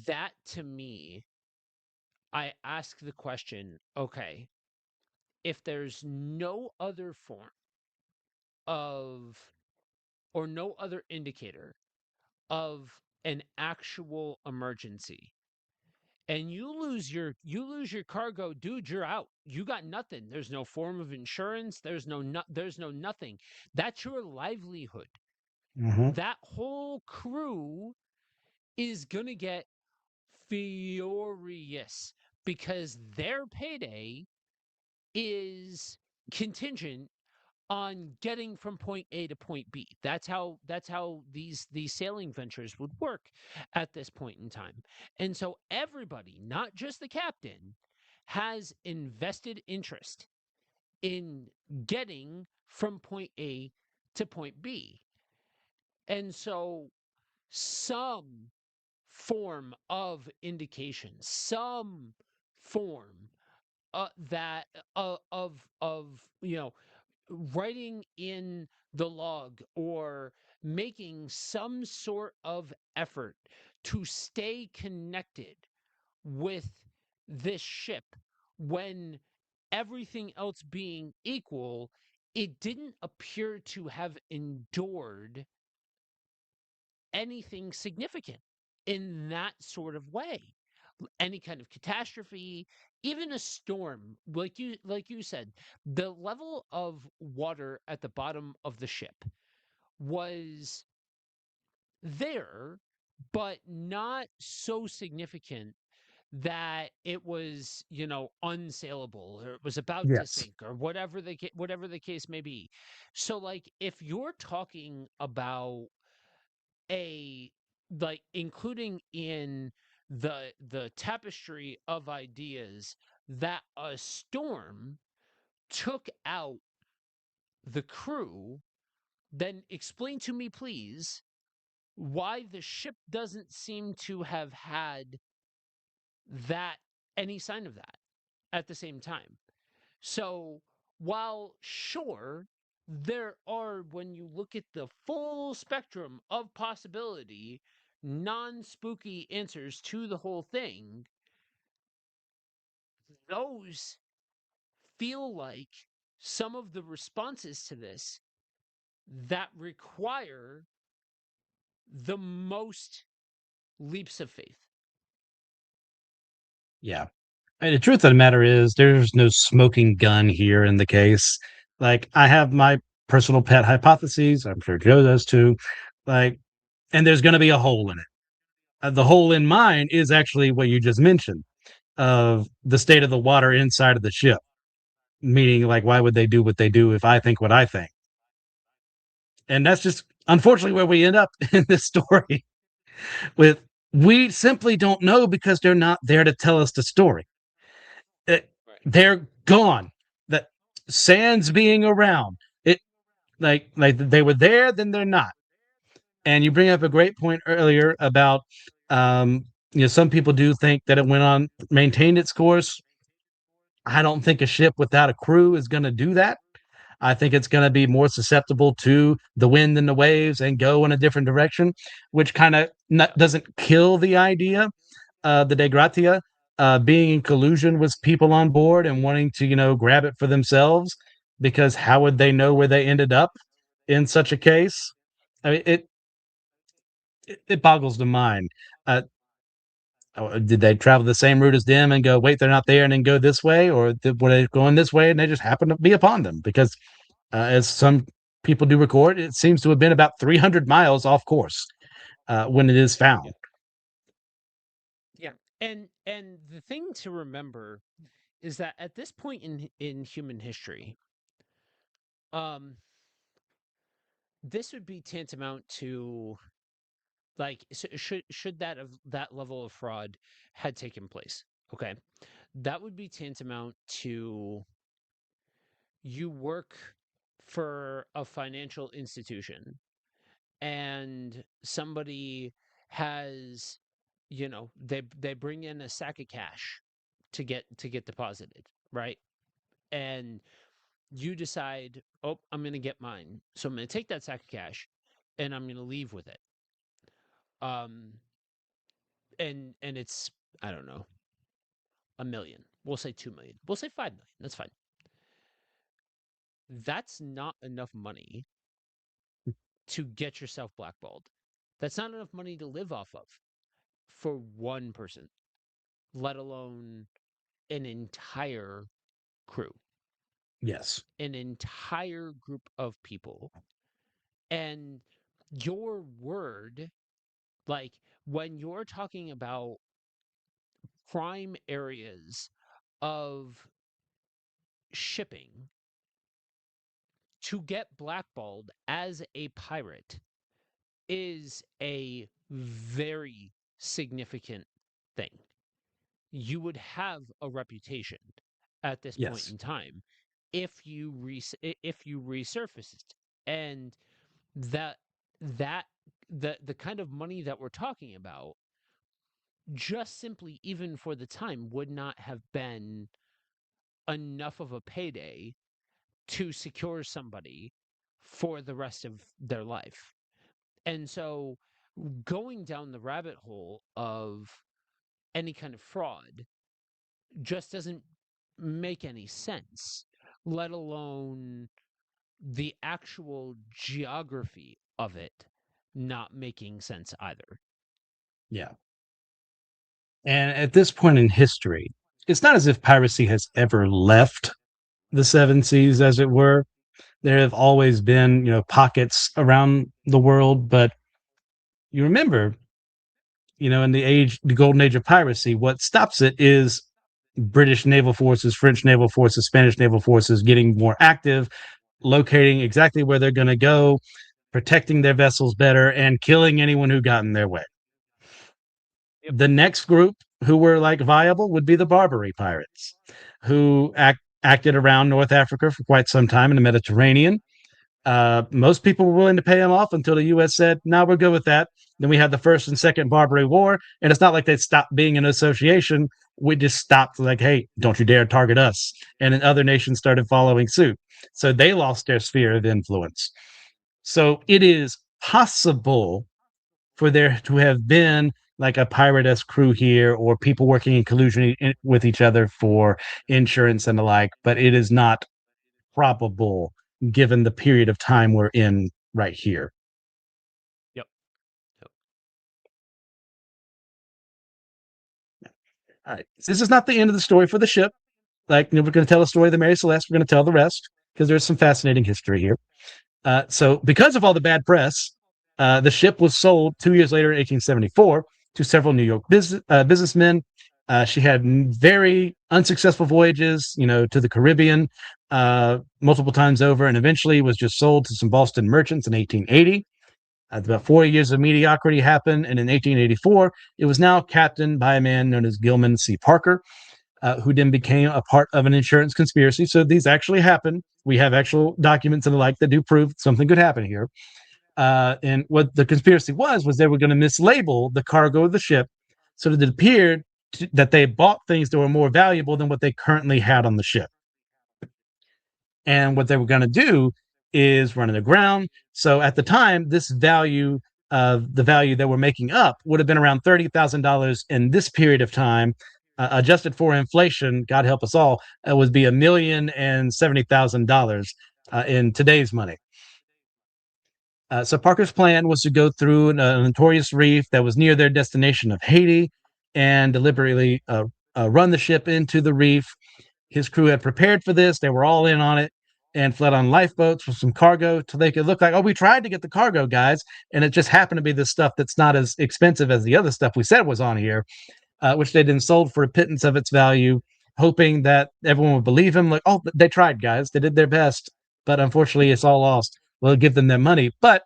that to me, I ask the question, okay, if there's no other form of or no other indicator of an actual emergency, and you lose your cargo, dude, you're out. You got nothing. There's no form of insurance. There's no nothing. That's your livelihood. Hmm. That whole crew is gonna get furious because their payday is contingent on getting from point A to point B. That's how these sailing ventures would work at this point in time. And so everybody, not just the captain, has invested interest in getting from point A to point B. And so some form of indication, some form that of writing in the log or making some sort of effort to stay connected with this ship when everything else being equal, it didn't appear to have endured anything significant in that sort of way. Any kind of catastrophe, even a storm, like you said, the level of water at the bottom of the ship was there but not so significant that it was, unsaleable, or it was about to Yes. sink, or whatever the case may be. So, like, if you're talking about a like including in the tapestry of ideas that a storm took out the crew, then explain to me, please, why the ship doesn't seem to have had that any sign of that at the same time. So, while sure, there are, when you look at the full spectrum of possibility, non spooky answers to the whole thing, those feel like some of the responses to this that require the most leaps of faith. Yeah. And the truth of the matter is, there's no smoking gun here in the case. Like, I have my personal pet hypotheses. I'm sure Joe does too. Like, and there's going to be a hole in it. The hole in mine is actually what you just mentioned of the state of the water inside of the ship. Meaning, like, why would they do what they do if I think what I think? And that's just unfortunately where we end up in this story. With we simply don't know because they're not there to tell us the story. It, Right. they're gone. That sans being around. It like they were there, then they're not. And you bring up a great point earlier about some people do think that it went on maintained its course. I don't think a ship without a crew is going to do that. I think it's going to be more susceptible to the wind and the waves and go in a different direction, which kind of Yeah. doesn't kill the idea, the De Gratia, being in collusion with people on board and wanting to, grab it for themselves, because how would they know where they ended up in such a case? I mean, it boggles the mind. Uh, did they travel the same route as them and go, wait, they're not there, and then go this way, or were they going this way and they just happened to be upon them? Because as some people do record, it seems to have been about 300 miles off course when it is Yeah. found. Yeah. And the thing to remember is that at this point in human history, um this would be tantamount to, like, should that level of fraud had taken place. Okay, that would be tantamount to, you work for a financial institution and somebody has, they bring in a sack of cash to get deposited, right? And you decide, oh, I'm going to get mine, so I'm going to take that sack of cash and I'm going to leave with it. um and it's, I don't know, a million. We'll say 2 million. We'll say 5 million. That's fine. That's not enough money to get yourself blackballed. That's not enough money to live off of for one person, let alone an entire crew, Yes. an entire group of people. And your word, like, when you're talking about prime areas of shipping, to get blackballed as a pirate is a very significant thing. You would have a reputation at this point Yes. in time if you resurfaced. And that that the kind of money that we're talking about, just simply, even for the time, would not have been enough of a payday to secure somebody for the rest of their life. And so, going down the rabbit hole of any kind of fraud just doesn't make any sense, let alone the actual geography of it not making sense either. Yeah. And at this point in history, it's not as if piracy has ever left the seven seas, as it were. There have always been, pockets around the world, but you remember in the golden age of piracy, what stops it is British naval forces, French naval forces, Spanish naval forces getting more active, locating exactly where they're going to go, protecting their vessels better, and killing anyone who got in their way. Yep. The next group who were like viable would be the Barbary pirates, who acted around North Africa for quite some time in the Mediterranean. Most people were willing to pay them off until the U.S. said, "No, we're good with that." Then we had the first and second Barbary War, and it's not like they stopped being an association. We just stopped, like, "Hey, don't you dare target us!" And then other nations started following suit, so they lost their sphere of influence. So it is possible for there to have been like a pirate crew here, or people working in collusion with each other for insurance and the like, but it is not probable given the period of time we're in right here. Yep. Yep. All right. This is not the end of the story for the ship. Like, we're going to tell a story of the Mary Celeste. We're going to tell the rest because there's some fascinating history here. So, because of all the bad press, the ship was sold 2 years later in 1874 to several New York businessmen. She had very unsuccessful voyages, to the Caribbean multiple times over, and eventually was just sold to some Boston merchants in 1880. About 4 years of mediocrity happened, and in 1884, it was now captained by a man known as Gilman C. Parker, who then became a part of an insurance conspiracy. So these actually happened. We have actual documents and the like that do prove something could happen here. And what the conspiracy was they were going to mislabel the cargo of the ship so that it appeared that they bought things that were more valuable than what they currently had on the ship. And what they were going to do is run it aground. So at the time, this value of the value that we're making up would have been around $30,000 in this period of time. Adjusted for inflation, God help us all, it would be $1,070,000 in today's money. So Parker's plan was to go through a notorious reef that was near their destination of Haiti and deliberately run the ship into the reef. His crew had prepared for this. They were all in on it and fled on lifeboats with some cargo till they could look like, oh, we tried to get the cargo, guys. And it just happened to be the stuff that's not as expensive as the other stuff we said was on here, which they then sold for a pittance of its value, hoping that everyone would believe him. Like, oh, they tried, guys. They did their best. But unfortunately, it's all lost. We'll give them their money. But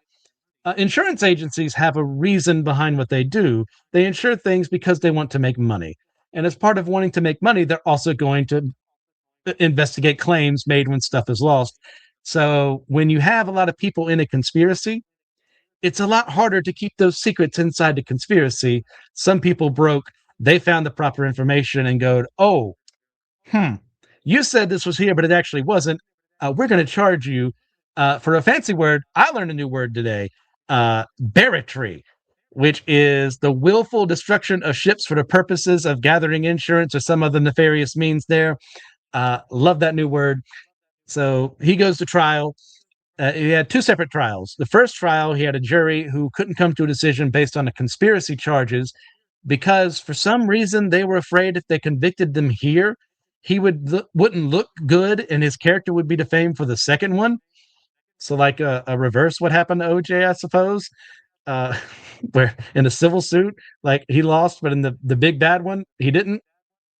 insurance agencies have a reason behind what they do. They insure things because they want to make money. And as part of wanting to make money, they're also going to investigate claims made when stuff is lost. So when you have a lot of people in a conspiracy, it's a lot harder to keep those secrets inside the conspiracy. Some people broke, they found the proper information and go, oh, hmm, you said this was here, but it actually wasn't. We're going to charge you for a fancy word. I learned a new word today, barratry, which is the willful destruction of ships for the purposes of gathering insurance or some other nefarious means there. Love that new word. So he goes to trial. He had two separate trials. The first trial, he had a jury who couldn't come to a decision based on the conspiracy charges because for some reason they were afraid if they convicted them here, he wouldn't look good and his character would be defamed for the second one. So like a reverse what happened to OJ, I suppose, uh, where in a civil suit, like he lost, but in the big bad one, he didn't.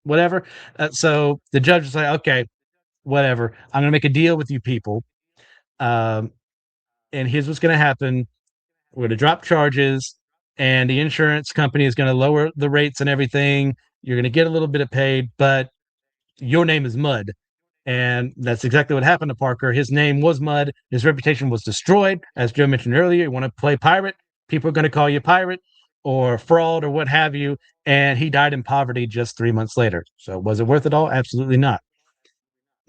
Whatever. So the judge was like, okay, whatever. I'm going to make a deal with you people. Um, and here's what's going to happen. We're going to drop charges, and the insurance company is going to lower the rates and everything. You're going to get a little bit of paid, but your name is Mud. And that's exactly what happened to Parker. His name was Mud. His reputation was destroyed. As Joe mentioned earlier, you want to play pirate, people are going to call you pirate or fraud or what have you. And he died in poverty just 3 months later. So was it worth it all? Absolutely not.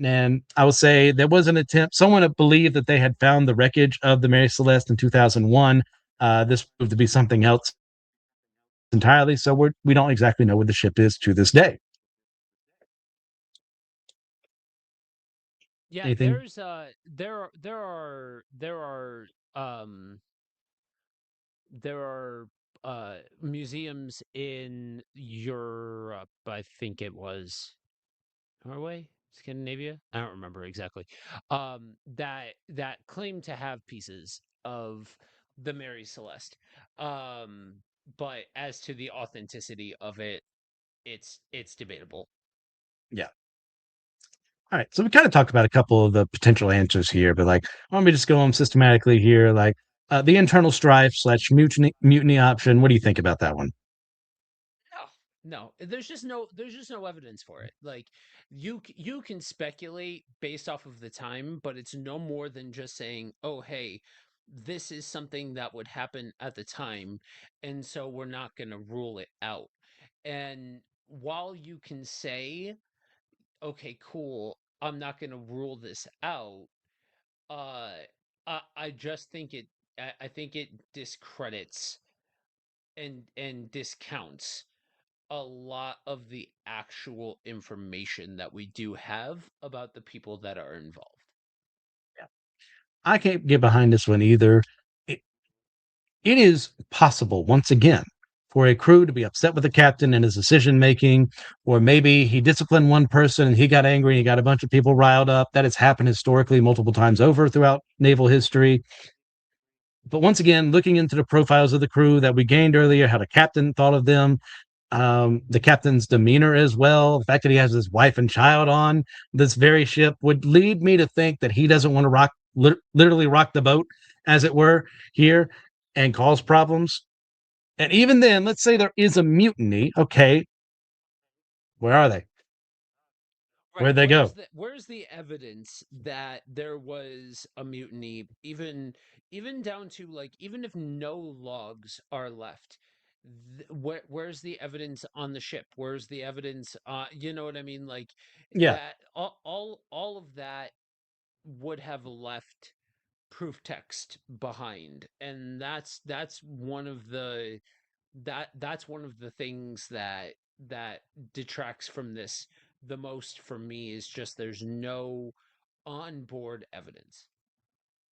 And I would say there was an attempt. Someone believed that they had found the wreckage of the Mary Celeste in 2001. This proved to be something else entirely. So we don't exactly know where the ship is to this day. Yeah, Anything? um there are museums in Europe, I think it was Norway, Scandinavia. I don't remember exactly. That claim to have pieces of the Mary Celeste. Um but as to the authenticity of it, it's debatable. Yeah. All right. So we kind of talked about a couple of the potential answers here, but like, why don't we just go on systematically here? Like, the internal strife slash mutiny option. What do you think about that one? No, there's just no evidence for it. Like you can speculate based off of the time, but it's no more than just saying, "Oh, hey, this is something that would happen at the time, and so we're not going to rule it out." And while you can say, "Okay, cool, I'm not going to rule this out," uh I just think I think it discredits and discounts a lot of the actual information that we do have about the people that are involved. Yeah. I can't get behind this one either. It, it is possible, once again, for a crew to be upset with the captain and his decision making, or maybe he disciplined one person and he got angry and he got a bunch of people riled up. That has happened historically multiple times over throughout naval history. But once again, looking into the profiles of the crew that we gained earlier, how the captain thought of them, the captain's demeanor as well, the fact that he has his wife and child on this very ship would lead me to think that he doesn't want to literally rock the boat, as it were, here and cause problems. And even then, let's say there is a mutiny. Okay, where are they? Right. Where'd they go? Where's the evidence that there was a mutiny, even down to like even if no logs are left? Where's the evidence on the ship? Where's the evidence you know what I mean? Like Yeah, that all of that would have left proof text behind. And that's one of the that's one of the things that detracts from this the most for me is just there's no onboard evidence.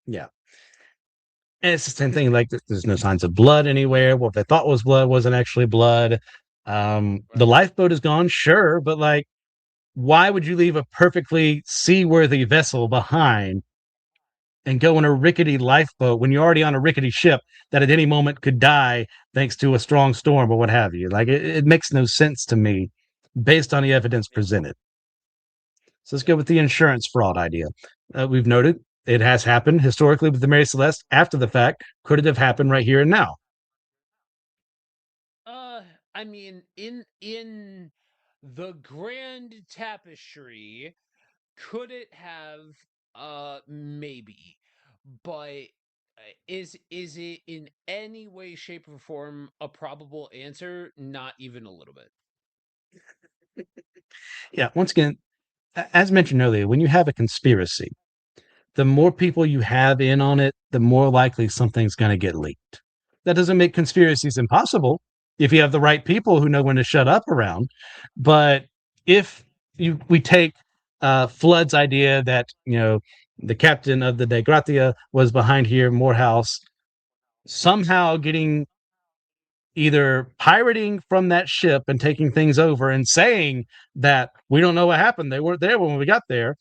yeah. And it's the same thing. Like there's no signs of blood anywhere. What they thought was blood wasn't actually blood. The Right. lifeboat is gone, sure, but like, why would you leave a perfectly seaworthy vessel behind and go in a rickety lifeboat when you're already on a rickety ship that at any moment could die thanks to a strong storm or what have you? Like it makes no sense to me based on the evidence Yeah. presented. So let's Yeah. go with the insurance fraud idea. We've noted it has happened historically with the Mary Celeste after the fact. Could it have happened right here and now? Uh, I mean, in the grand tapestry, could it have? Maybe, but is it in any way, shape, or form a probable answer? Not even a little bit. Yeah, once again, as mentioned earlier, when you have a conspiracy, the more people you have in on it, the more likely something's going to get leaked. That doesn't make conspiracies impossible if you have the right people who know when to shut up around. But if we take Flood's idea that the captain of the De Gratia was behind here, Morehouse, somehow getting either pirating from that ship and taking things over and saying that we don't know what happened, they weren't there when we got there,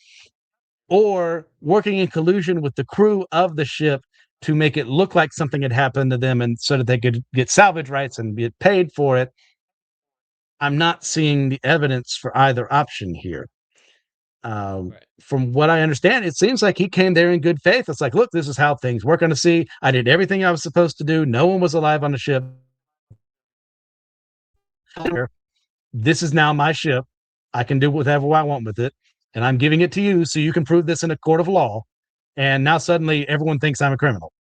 or working in collusion with the crew of the ship to make it look like something had happened to them and so that they could get salvage rights and get paid for it. I'm not seeing the evidence for either option here. Right. From what I understand, it seems like he came there in good faith. It's like, look, this is how things work on the sea. I did everything I was supposed to do. No one was alive on the ship. This is now my ship. I can do whatever I want with it. And I'm giving it to you so you can prove this in a court of law. And now suddenly everyone thinks I'm a criminal.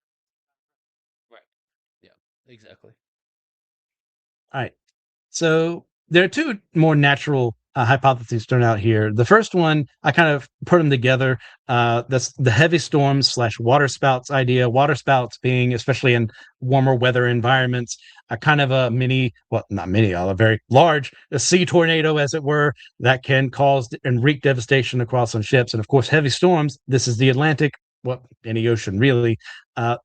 Right. Yeah. Exactly. All right. So there are two more natural hypotheses thrown out here. The first one, I kind of put them together. That's the heavy storms slash water spouts idea. Water spouts being, especially in warmer weather environments, a kind of a mini, well, not mini, a very large a sea tornado, as it were, that can cause and wreak devastation across on ships. And of course, heavy storms. This is the Atlantic, well, any ocean really.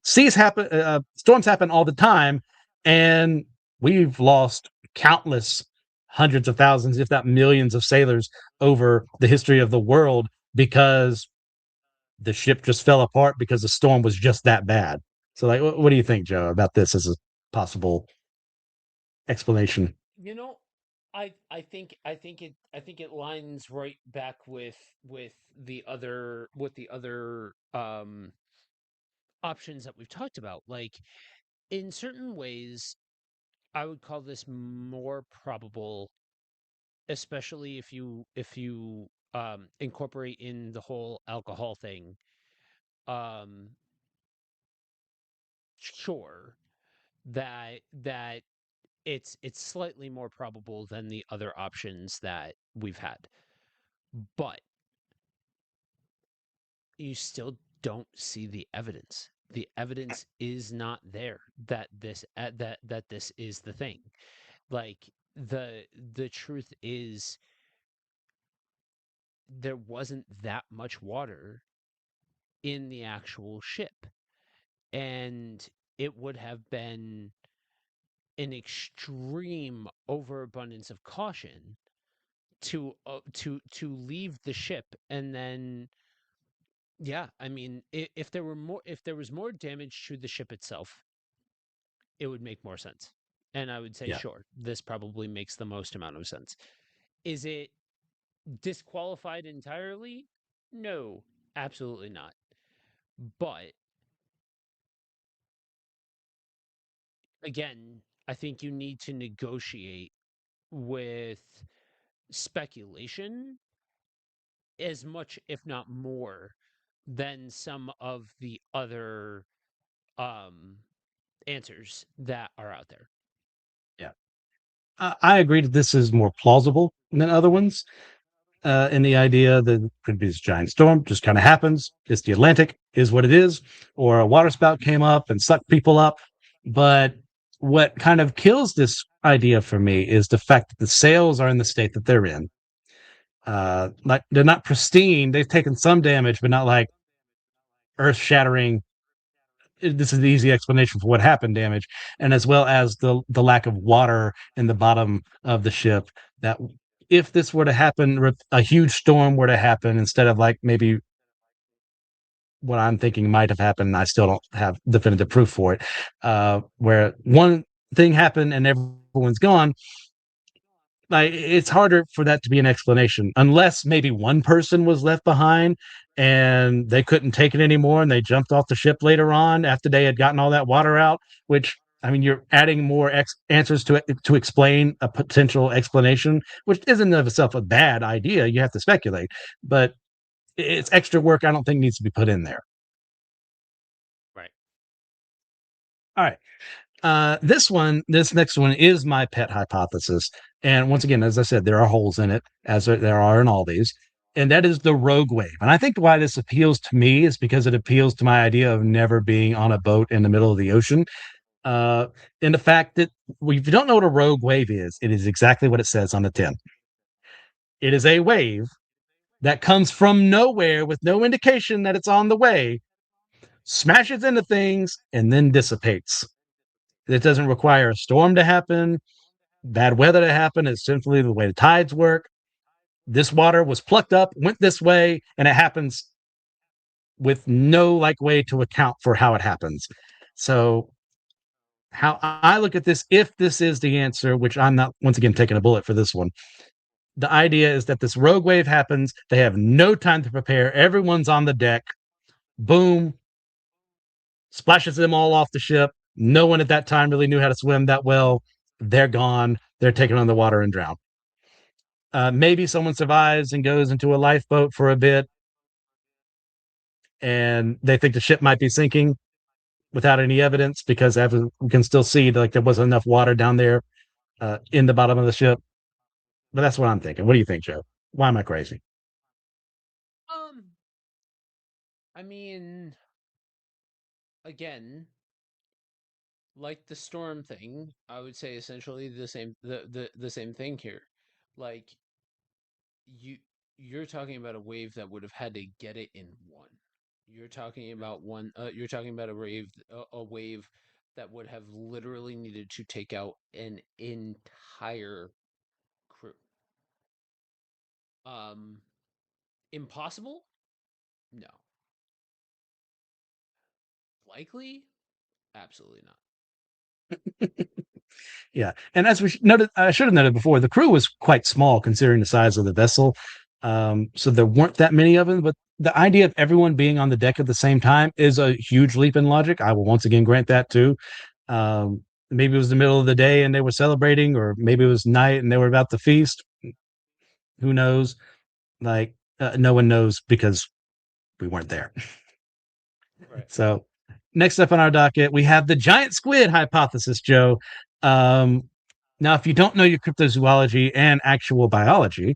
Seas happen, storms happen all the time, and we've lost countless hundreds of thousands, if not millions, of sailors over the history of the world because the ship just fell apart because the storm was just that bad. So, like, what do you think, Joe, about this as a possible? explanation. You know, I think it lines right back with the other options that we've talked about. Like, in certain ways, I would call this more probable, especially if you incorporate in the whole alcohol thing. Um, sure that it's slightly more probable than the other options that we've had, but you still don't see the evidence. The evidence is not there that this is the thing. Like, the truth is, there wasn't that much water in the actual ship, and it would have been an extreme overabundance of caution to leave the ship. And then, yeah, I mean, if there was more damage to the ship itself, it would make more sense. And I would say, Yeah. sure, this probably makes the most amount of sense. Is it disqualified entirely? No, absolutely not. But again, I think you need to negotiate with speculation as much, if not more, than some of the other um answers that are out there. Yeah. I agree that this is more plausible than other ones. In the idea that it could be this giant storm, just kind of happens. It's the Atlantic, is what it is, or a water spout came up and sucked people up. But what kind of kills this idea for me is the fact that the sails are in the state that they're in. Like they're not pristine. They've taken some damage, but not like earth shattering. This is the easy explanation for what happened damage, and as well as the lack of water in the bottom of the ship. That if this were to happen, a huge storm were to happen, instead of like maybe what I'm thinking might have happened, I still don't have definitive proof for it. Where one thing happened and everyone's gone, like it's harder for that to be an explanation unless maybe one person was left behind and they couldn't take it anymore and they jumped off the ship later on after they had gotten all that water out. Which, I mean, you're adding more answers to it to explain a potential explanation, which isn't of itself a bad idea. You have to speculate, but it's extra work I don't think needs to be put in there. Right. All right. This next one is my pet hypothesis. And once again, as I said, there are holes in it, as there are in all these. And that is the rogue wave. And I think why this appeals to me is because it appeals to my idea of never being on a boat in the middle of the ocean. Uh, and the fact that if you don't know what a rogue wave is, it is exactly what it says on the tin. It is a wave that comes from nowhere with no indication that it's on the way, smashes into things, and then dissipates. It doesn't require a storm to happen, bad weather to happen. It's simply the way the tides work. This water was plucked up, went this way, and it happens with no like way to account for how it happens. So how I look at this, if this is the answer, which I'm not once again taking a bullet for this one, the idea is that this rogue wave happens. They have no time to prepare. Everyone's on the deck. Boom, splashes them all off the ship. No one at that time really knew how to swim that well. They're gone. They're taken on the water and drowned. Maybe someone survives and goes into a lifeboat for a bit, and they think the ship might be sinking without any evidence because we can still see like there wasn't enough water down there in the bottom of the ship. But that's what I'm thinking. What do you think, Joe? Why am I crazy? Um, I mean, again, like the storm thing, I would say essentially the same thing here. Like, you you're talking about a wave that would have had to get it in one. You're talking about a wave that would have literally needed to take out an entire crew. Um, Impossible? No. Likely? Absolutely not. Yeah, and as noted, I should have noted before, the crew was quite small considering the size of the vessel, so there weren't that many of them. But the idea of everyone being on the deck at the same time is a huge leap in logic. I will once again grant that too. Maybe it was the middle of the day and they were celebrating, or maybe it was night and they were about to feast. Who knows? Like no one knows because we weren't there. Right. So, next up on our docket, we have the giant squid hypothesis, Joe. Um, Now, if you don't know your cryptozoology and actual biology,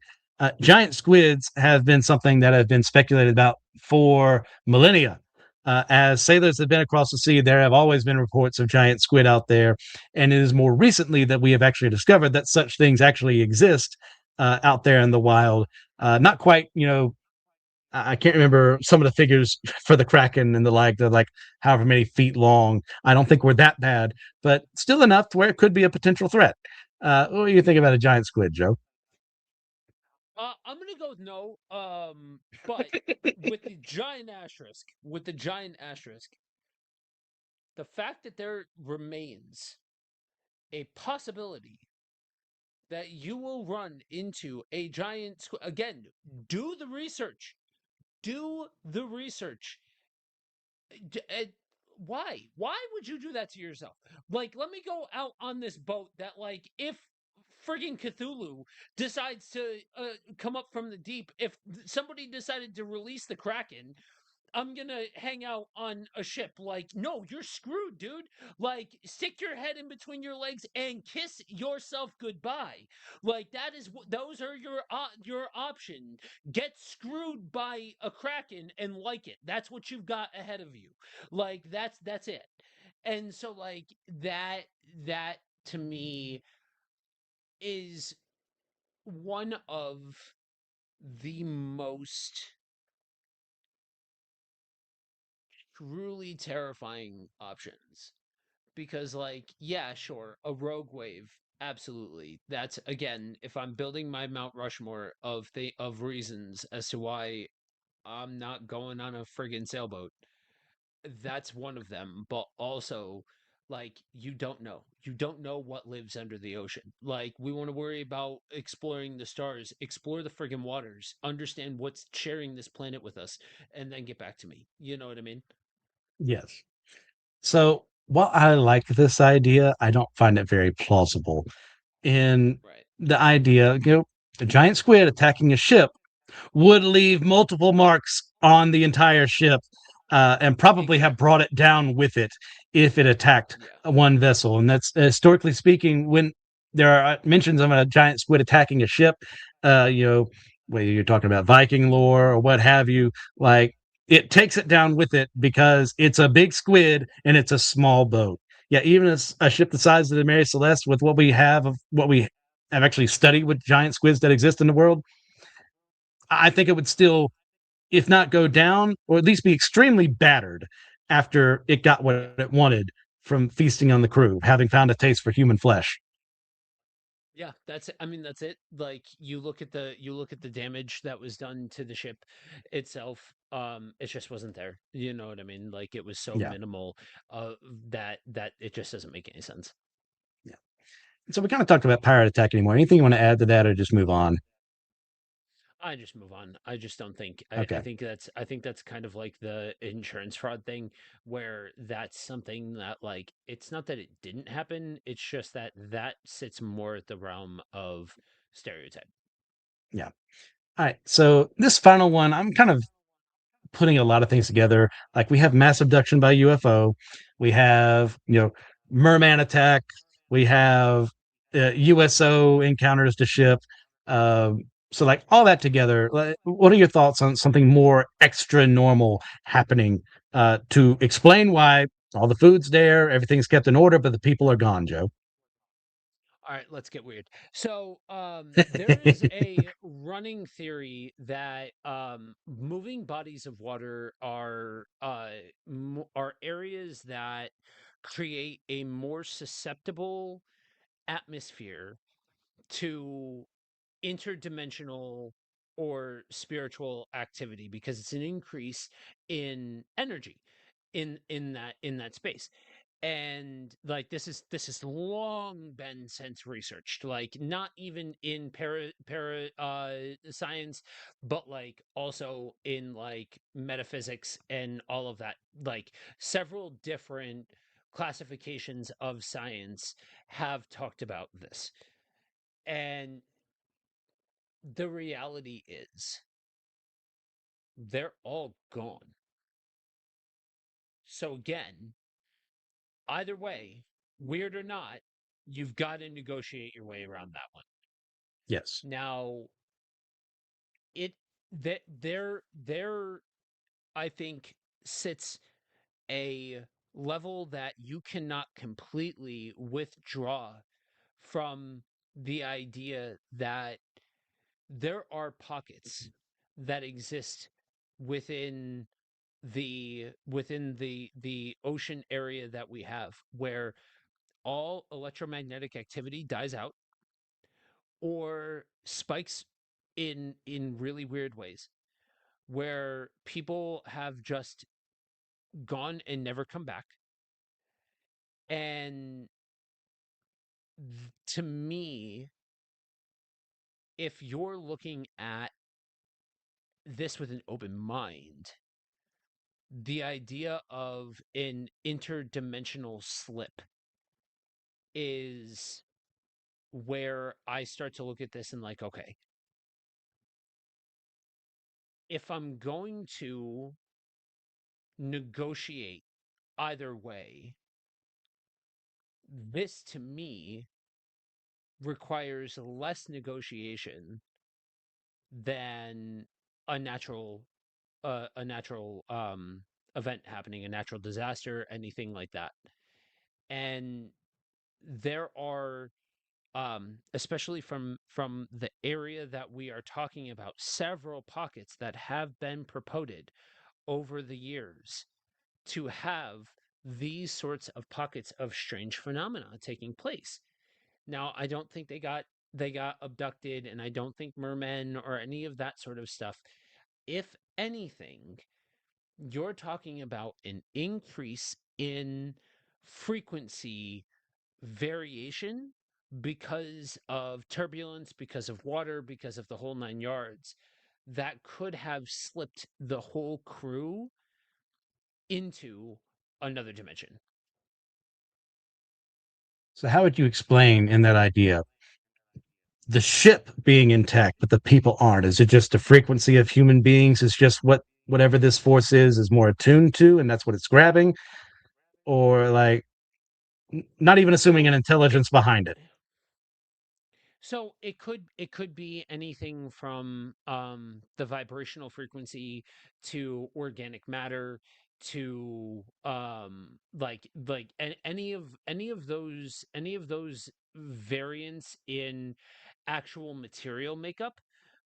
giant squids have been something that have been speculated about for millennia. As sailors have been across the sea, there have always been reports of giant squid out there. And it is more recently that we have actually discovered that such things actually exist out there in the wild. Not quite, I can't remember some of the figures for the Kraken and the like. They're like however many feet long. I don't think we're that bad, but still enough to where it could be a potential threat. What do you think about a giant squid, Joe? I'm gonna go with no. But with the giant asterisk, the fact that there remains a possibility that you will run into a giant squid again. Do the research. Do the research. D- uh, why? Why would you do that to yourself? Like, let me go out on this boat that, like, if frigging Cthulhu decides to come up from the deep, if somebody decided to release the Kraken, I'm gonna hang out on a ship. Like, no, you're screwed, dude. Like, stick your head in between your legs and kiss yourself goodbye. Like, that is what those are your option. Get screwed by a kraken and like it. That's what you've got ahead of you. Like, that's it. And so, like, that to me is one of the most truly terrifying options because, like, yeah, sure, a rogue wave, absolutely. That's, again, if I'm building my Mount Rushmore of reasons as to why I'm not going on a friggin' sailboat, that's one of them. But also, like, you don't know what lives under the ocean. Like, we want to worry about exploring the stars, explore the friggin' waters, understand what's sharing this planet with us, and then get back to me. You know what I mean? Yes. So, while I like this idea, I don't find it very plausible. In Right. the idea, a giant squid attacking a ship would leave multiple marks on the entire ship and probably have Exactly. brought it down with it if it attacked Yeah. one vessel. And that's historically speaking, when there are mentions of a giant squid attacking a ship, uh, you know, whether you're talking about Viking lore or what have you, like it takes it down with it because it's a big squid and it's a small boat. Yeah, even a ship the size of the Mary Celeste, with what we have of what we have actually studied with giant squids that exist in the world, I think it would still, if not go down, or at least be extremely battered after it got what Yeah. it wanted from feasting on the crew, having found a taste for human flesh. Yeah, that's it. I mean, that's it. Like, you look at the damage that was done to the ship itself. It just wasn't there. You know what I mean? Like, it was so Yeah, minimal that it just doesn't make any sense. yeah. So we kind of talked about pirate attack anymore. Anything you want to add to that, or just move on? I just move on. I just don't think I Okay, think that's kind of like the insurance fraud thing where that's something that, like, it's not that it didn't happen, it's just that that sits more at the realm of stereotype. yeah. All right. So this final one, I'm kind of putting a lot of things together. Like we have mass abduction by UFO, we have merman attack, we have USO encounters to ship. So like all that together, what are your thoughts on something more extra normal happening to explain why all the food's there, everything's kept in order, but the people are gone, Joe? All right, let's get weird. So, there is a running theory that moving bodies of water are areas that create a more susceptible atmosphere to interdimensional or spiritual activity because it's an increase in energy in that space. And like this is long been since researched, like not even in para science, but like also in like metaphysics and all of that. Like several different classifications of science have talked about this, and the reality is they're all gone. So again, either way, weird or not, you've got to negotiate your way around that one. Yes. Now, it that there I think sits a level that you cannot completely withdraw from the idea that there are pockets that exist within the ocean area that we have, where all electromagnetic activity dies out or spikes in really weird ways, where people have just gone and never come back. And to me, if you're looking at this with an open mind, the idea of an interdimensional slip is where I start to look at this and like, okay, if I'm going to negotiate either way, this to me requires less negotiation than a natural event happening, a natural disaster, anything like that. And there are, especially from the area that we are talking about, several pockets that have been proposed over the years to have these sorts of pockets of strange phenomena taking place. Now, I don't think they got abducted, and I don't think mermen or any of that sort of stuff. If anything, you're talking about an increase in frequency variation because of turbulence, because of water, because of the whole nine yards, that could have slipped the whole crew into another dimension. So how would you explain in that idea the ship being intact, but the people aren't? Is it just the frequency of human beings? Is just whatever this force is more attuned to, and that's what it's grabbing, or like not even assuming an So it intelligence behind it? so it could be anything from the vibrational frequency to organic matter to any of those variants in actual material makeup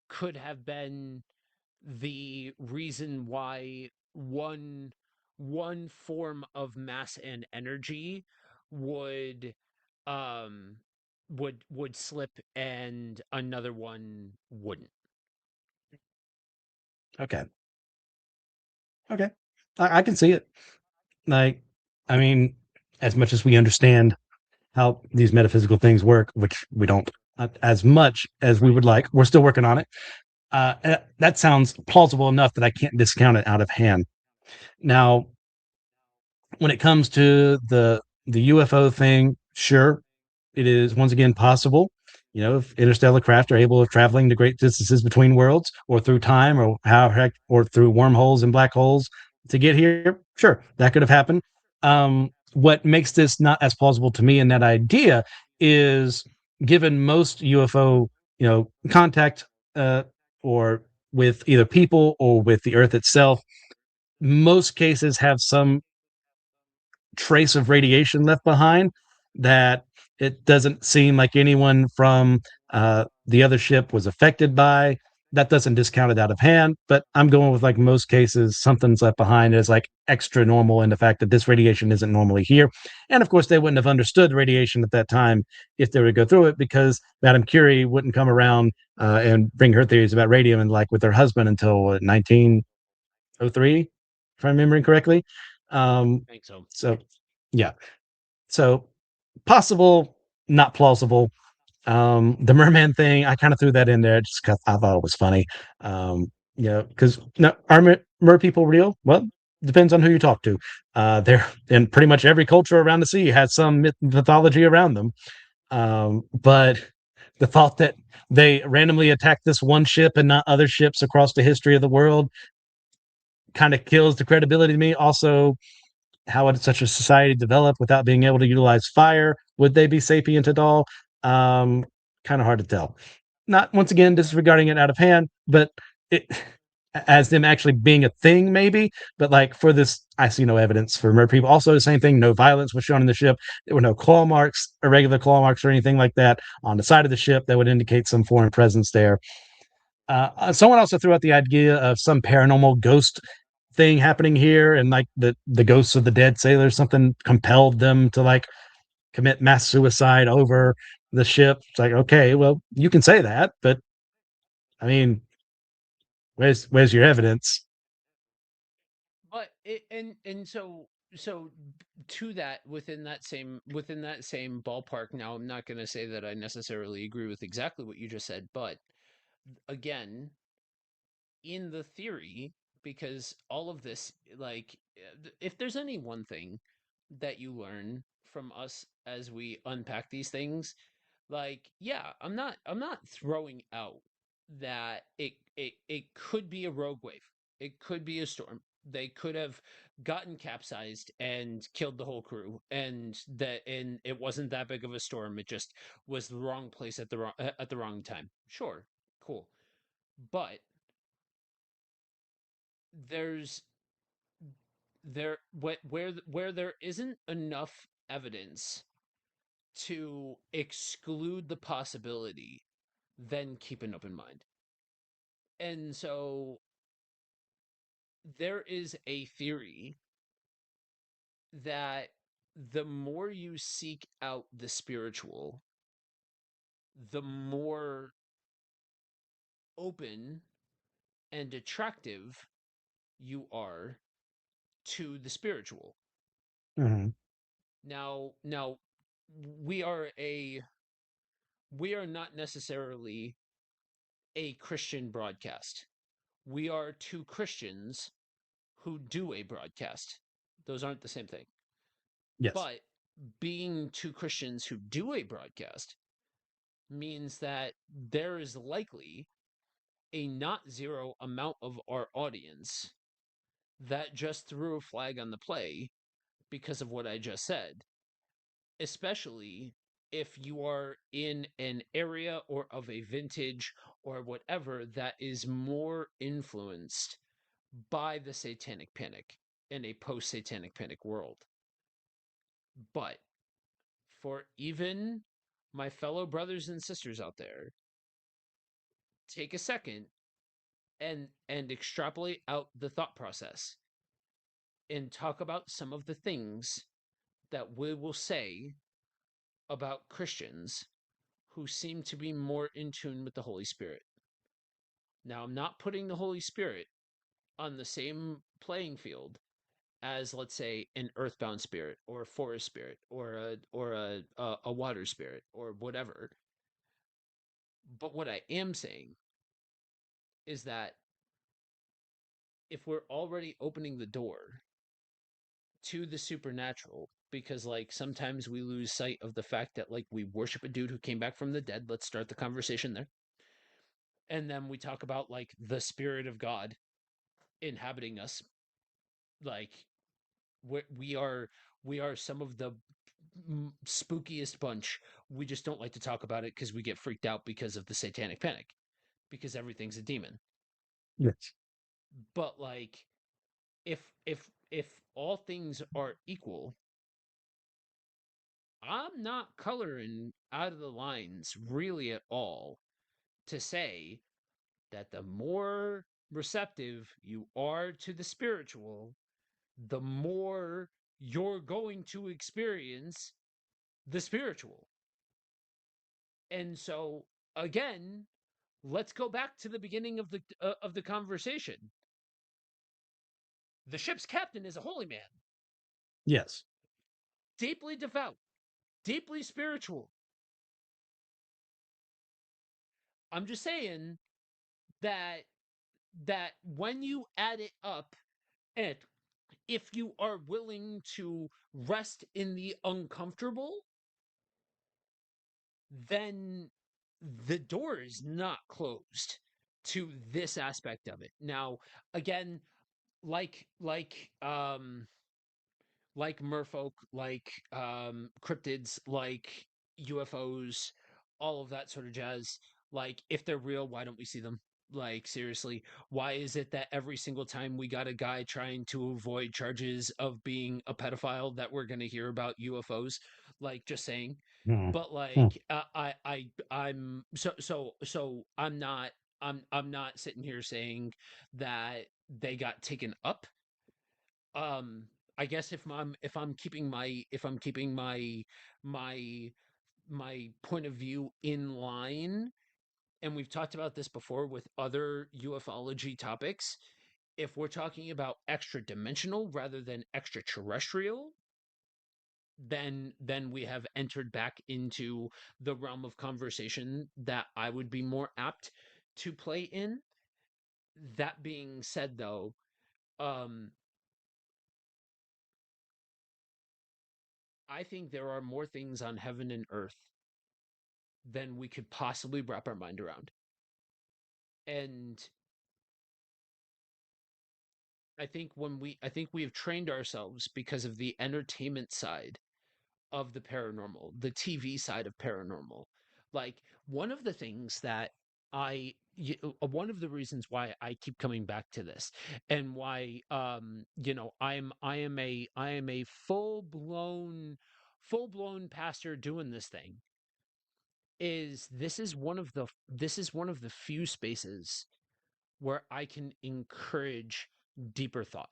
could have been the reason why one form of mass and energy would um would slip and another one wouldn't. Okay, okay, I can see it. Like, I mean, as much as we understand how these metaphysical things work, which we don't as much as we Right. would like, we're still working on it. That sounds plausible enough that I can't discount it out of hand. Now, when it comes to the UFO thing, sure, it is once again possible. You know, if interstellar craft are able of traveling to great distances between worlds, or through time, or how heck, or through wormholes and black holes to get here, sure, that could have happened. What makes this not as plausible to me in that idea is, given most UFO, contact, uh, or with either people or with the Earth itself, most cases have some trace of radiation left behind that it doesn't seem like anyone from the other ship was affected by. That doesn't discount it out of hand, but I'm going with like most cases, something's left behind as like extra normal, and the fact that this radiation isn't normally here. And of course, they wouldn't have understood radiation at that time if they were to go through it, because Madame Curie wouldn't come around and bring her theories about radium and like with her husband until 1903, if I'm remembering correctly. Um, I think so. so yeah. So possible, not plausible. The merman thing, I kind of threw that in there just because I thought it was funny. Because no, are mer people real? Well, depends on who you talk to. They're in pretty much every culture around the sea has some mythology around them. But the thought that they randomly attacked this one ship and not other ships across the history of the world kind of kills the credibility to me. Also, how would such a society develop without being able to utilize fire? Would they be sapient at all? Um, Kind of hard to tell. Not once again Right. disregarding it out of hand, but it as them actually being a thing, maybe. But like for this, I see no evidence for murder people. Also, the same thing. No violence was shown in the ship. There were no claw marks, irregular claw marks, or anything like that on the side of the ship that would indicate some foreign presence there. Someone also threw out the idea of some paranormal ghost thing happening here, and like the ghosts of the dead sailors, something compelled them to like commit mass suicide over the ship. It's like, okay, well, you can say that, but I mean, where's your evidence? But and so to that, within that same ballpark. Now, I'm not going to say that I necessarily agree with exactly what you just said, but again, in the theory, because all of this, like, if there's any one thing that you learn from us as we unpack these things, like, yeah, I'm not throwing out that it could be a rogue wave. It could be a storm. They could have gotten capsized and killed the whole crew, and it wasn't that big of a storm. It just was the wrong place at the wrong time. Sure, cool. But there's where there isn't enough evidence to exclude the possibility, then keep an open mind. And so there is a theory that the more you seek out the spiritual, the more open and attractive you are to the spiritual. Mhm. Now we are a we are not necessarily a Christian broadcast. We are two Christians who do a broadcast. Those aren't the same thing. Yes. But being two Christians who do a broadcast means that there is likely a not zero amount of our audience that just threw a flag on the play because of what I just said, especially if you are in an area or of a vintage or whatever that is more influenced by the satanic panic in a post satanic panic world. But for even my fellow brothers and sisters out there, take a second and extrapolate out the thought process and talk about some of the things that we will say about Christians who seem to be more in tune with the Holy Spirit. Now, I'm not putting the Holy Spirit on the same playing field as, let's say, an earthbound spirit or a forest spirit or a water spirit or whatever. But what I am saying is that if we're already opening the door to the supernatural, because like sometimes we lose sight of the fact that like we worship a dude who came back from the dead. Let's start the conversation there. And then we talk about like the spirit of God inhabiting us. Like we are we are some of the spookiest bunch. We just don't like to talk about it because we get freaked out because of the satanic panic, because everything's a demon. Yes. But like if all things are equal, I'm not coloring out of the lines really at all to say that the more receptive you are to the spiritual, the more you're going to experience the spiritual. And so again, let's go back to the beginning of the conversation. The ship's captain is a holy man, Yes. deeply devout. deeply spiritual. I'm just saying that when you add it up, and if you are willing to rest in the uncomfortable, then the door is not closed to this aspect of it. Now, again, like like um like merfolk, like cryptids, like UFOs, all of that sort of jazz. Like, if they're real, why don't we see them? Like, seriously, why is it that every single time we got a guy trying to avoid charges of being a pedophile that we're going to hear about UFOs? Like, just saying. Mm, But mm, like, I'm I'm not sitting here saying that they got taken up. um I guess if I'm keeping my my point of view in line, and we've talked about this before with other ufology topics, if we're talking about extra dimensional rather than extraterrestrial, then we have entered back into the realm of conversation that I would be more apt to play in. That being said, though, um I think there are more things on heaven and earth than we could possibly wrap our mind around. And I think we have trained ourselves because of the entertainment side of the paranormal, the TV side of paranormal. Like, one of the things that one of the reasons why I keep coming back to this, and why I am a full blown pastor doing this thing, is this is one of the few spaces where I can encourage deeper thought,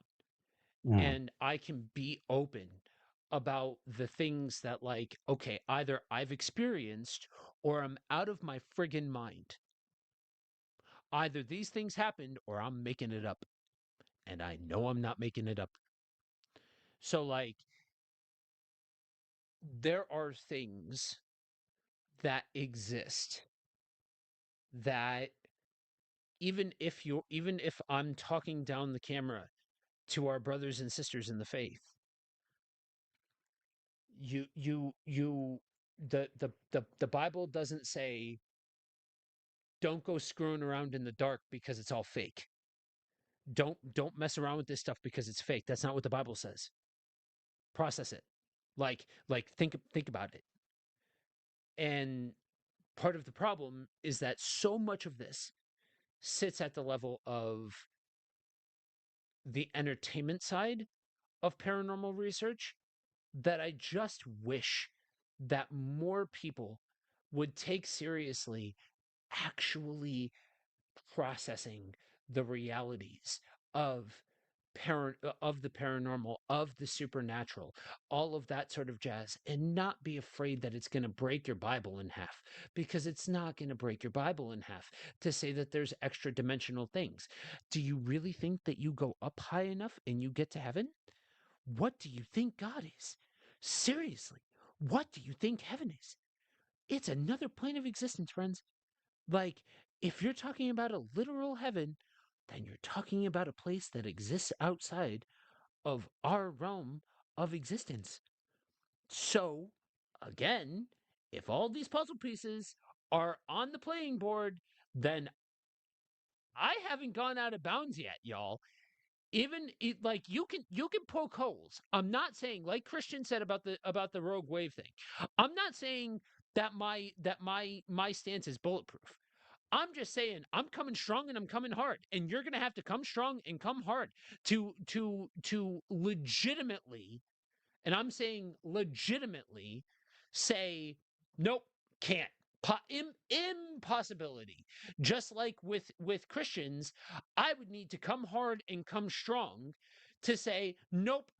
mm. and I can be open about the things that, like, okay, either I've experienced or I'm out of my friggin' mind. Either these things happened or I'm making it up, and I know I'm not making it up. So, like, there are things that exist that, even if I'm talking down the camera to our brothers and sisters in the faith, you the Bible doesn't say don't go screwing around in the dark because it's all fake. Don't mess around with this stuff because it's fake. That's not what the Bible says. Process it. Think about it. And part of the problem is that so much of this sits at the level of the entertainment side of paranormal research, that I just wish that more people would take seriously actually processing the realities of of the paranormal, of the supernatural, all of that sort of jazz, and not be afraid that it's going to break your Bible in half, because it's not going to break your Bible in half to say that there's extra dimensional things. Do you really think that you go up high enough and you get to heaven? What do you think God is? Seriously, what do you think heaven is? It's another plane of existence, friends. Like, if you're talking about a literal heaven, then you're talking about a place that exists outside of our realm of existence. So, again, if all these puzzle pieces are on the playing board, then I haven't gone out of bounds yet, y'all. Like, you can poke holes. I'm not saying, like Christian said about the rogue wave thing. I'm not saying that my stance is bulletproof. I'm just saying I'm coming strong and I'm coming hard, and you're gonna have to come strong and come hard to legitimately, and I'm saying legitimately, say nope, can't. Impossibility. Just like with Christians, I would need to come hard and come strong to say nope,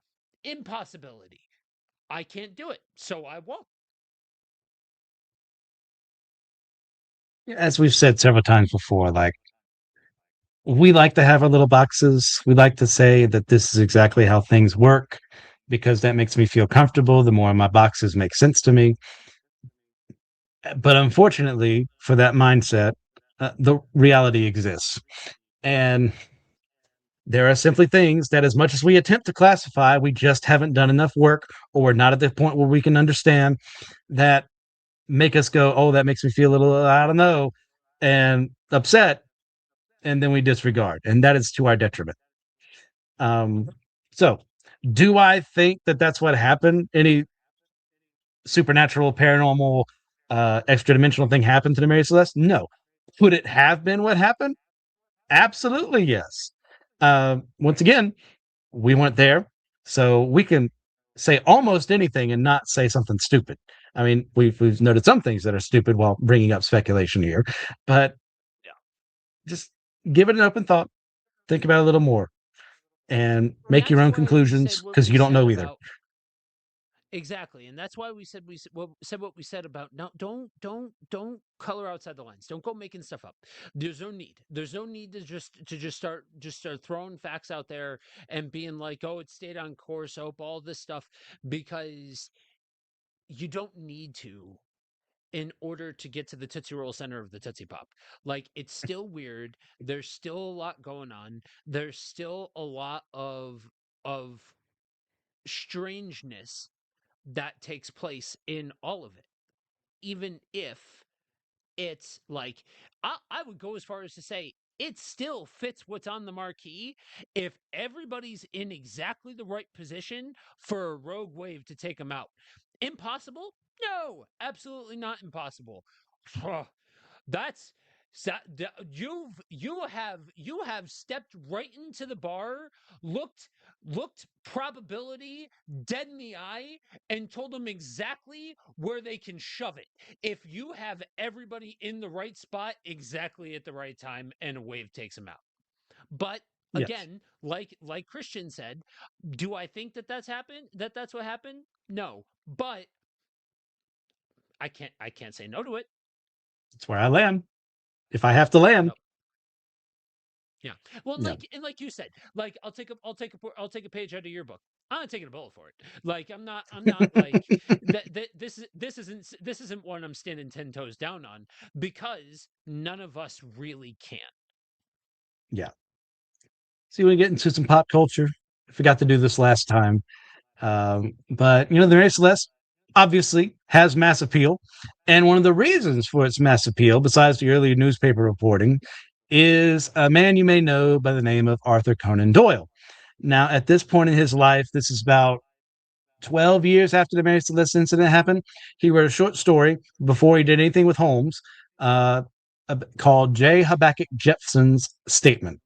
impossibility. I can't do it, so I won't. As we've said several times before, like we like to have our little boxes. We like to say that this is exactly how things work. because that makes me feel comfortable. The more my boxes make sense to me. But unfortunately, for that mindset, the reality exists. And there are simply things that, as much as we attempt to classify, we just haven't done enough work, or we're not at the point where we can understand, that make us go, oh, that makes me feel a little, I don't know, and upset. And then we disregard. And that is to our detriment. Um, so, do I think that that's what happened? Any supernatural, paranormal, extra dimensional thing happened to the Mary Celeste? No. Could it have been what happened? Absolutely, yes. Once again, we weren't there, so we can say almost anything and not say something stupid. I mean, we've noted some things that are stupid while bringing up speculation here, but Yeah. just give it an open thought, think about it a little more, and And make your that's own why we conclusions said what because we you don't said know either. about exactly, and that's why said what we said about no, don't color outside the lines. Don't go making stuff up. There's no need. There's no need to just start throwing facts out there and being like, oh, it stayed on course, hope all this stuff, because you don't need to in order to get to the Tootsie Roll center of the Tootsie Pop. Like, it's still weird. There's still a lot going on. There's still a lot of strangeness that takes place in all of it, even if it's like I would go as far as to say it still fits what's on the marquee if everybody's in exactly the right position for a rogue wave to take them out. Impossible? No, absolutely not impossible. That's you have stepped right into the bar, looked probability dead in the eye, and told them exactly where they can shove it. If you have everybody in the right spot exactly at the right time, and a wave takes them out. But Yes, again, like Christian said, do I think that that's happened? That's what happened? No, but I can't say no to it. that's where I land. If I have to land, Yep. Yeah. Well, yeah, like you said, like I'll take a page out of your book. I'm not taking a bullet for it. Like I'm not like that. This isn't one I'm standing 10 toes down on, because none of us really can. yeah. See, we get into some pop culture. I forgot to do this last time. But the Mary Celeste obviously has mass appeal, and one of the reasons for its mass appeal, besides the early newspaper reporting, is a man you may know by the name of Arthur Conan Doyle. Now, at this point in his life, this is about 12 years after the Mary Celeste incident happened. He wrote a short story before he did anything with Holmes, uh, called J. Habakkuk Jepson's Statement.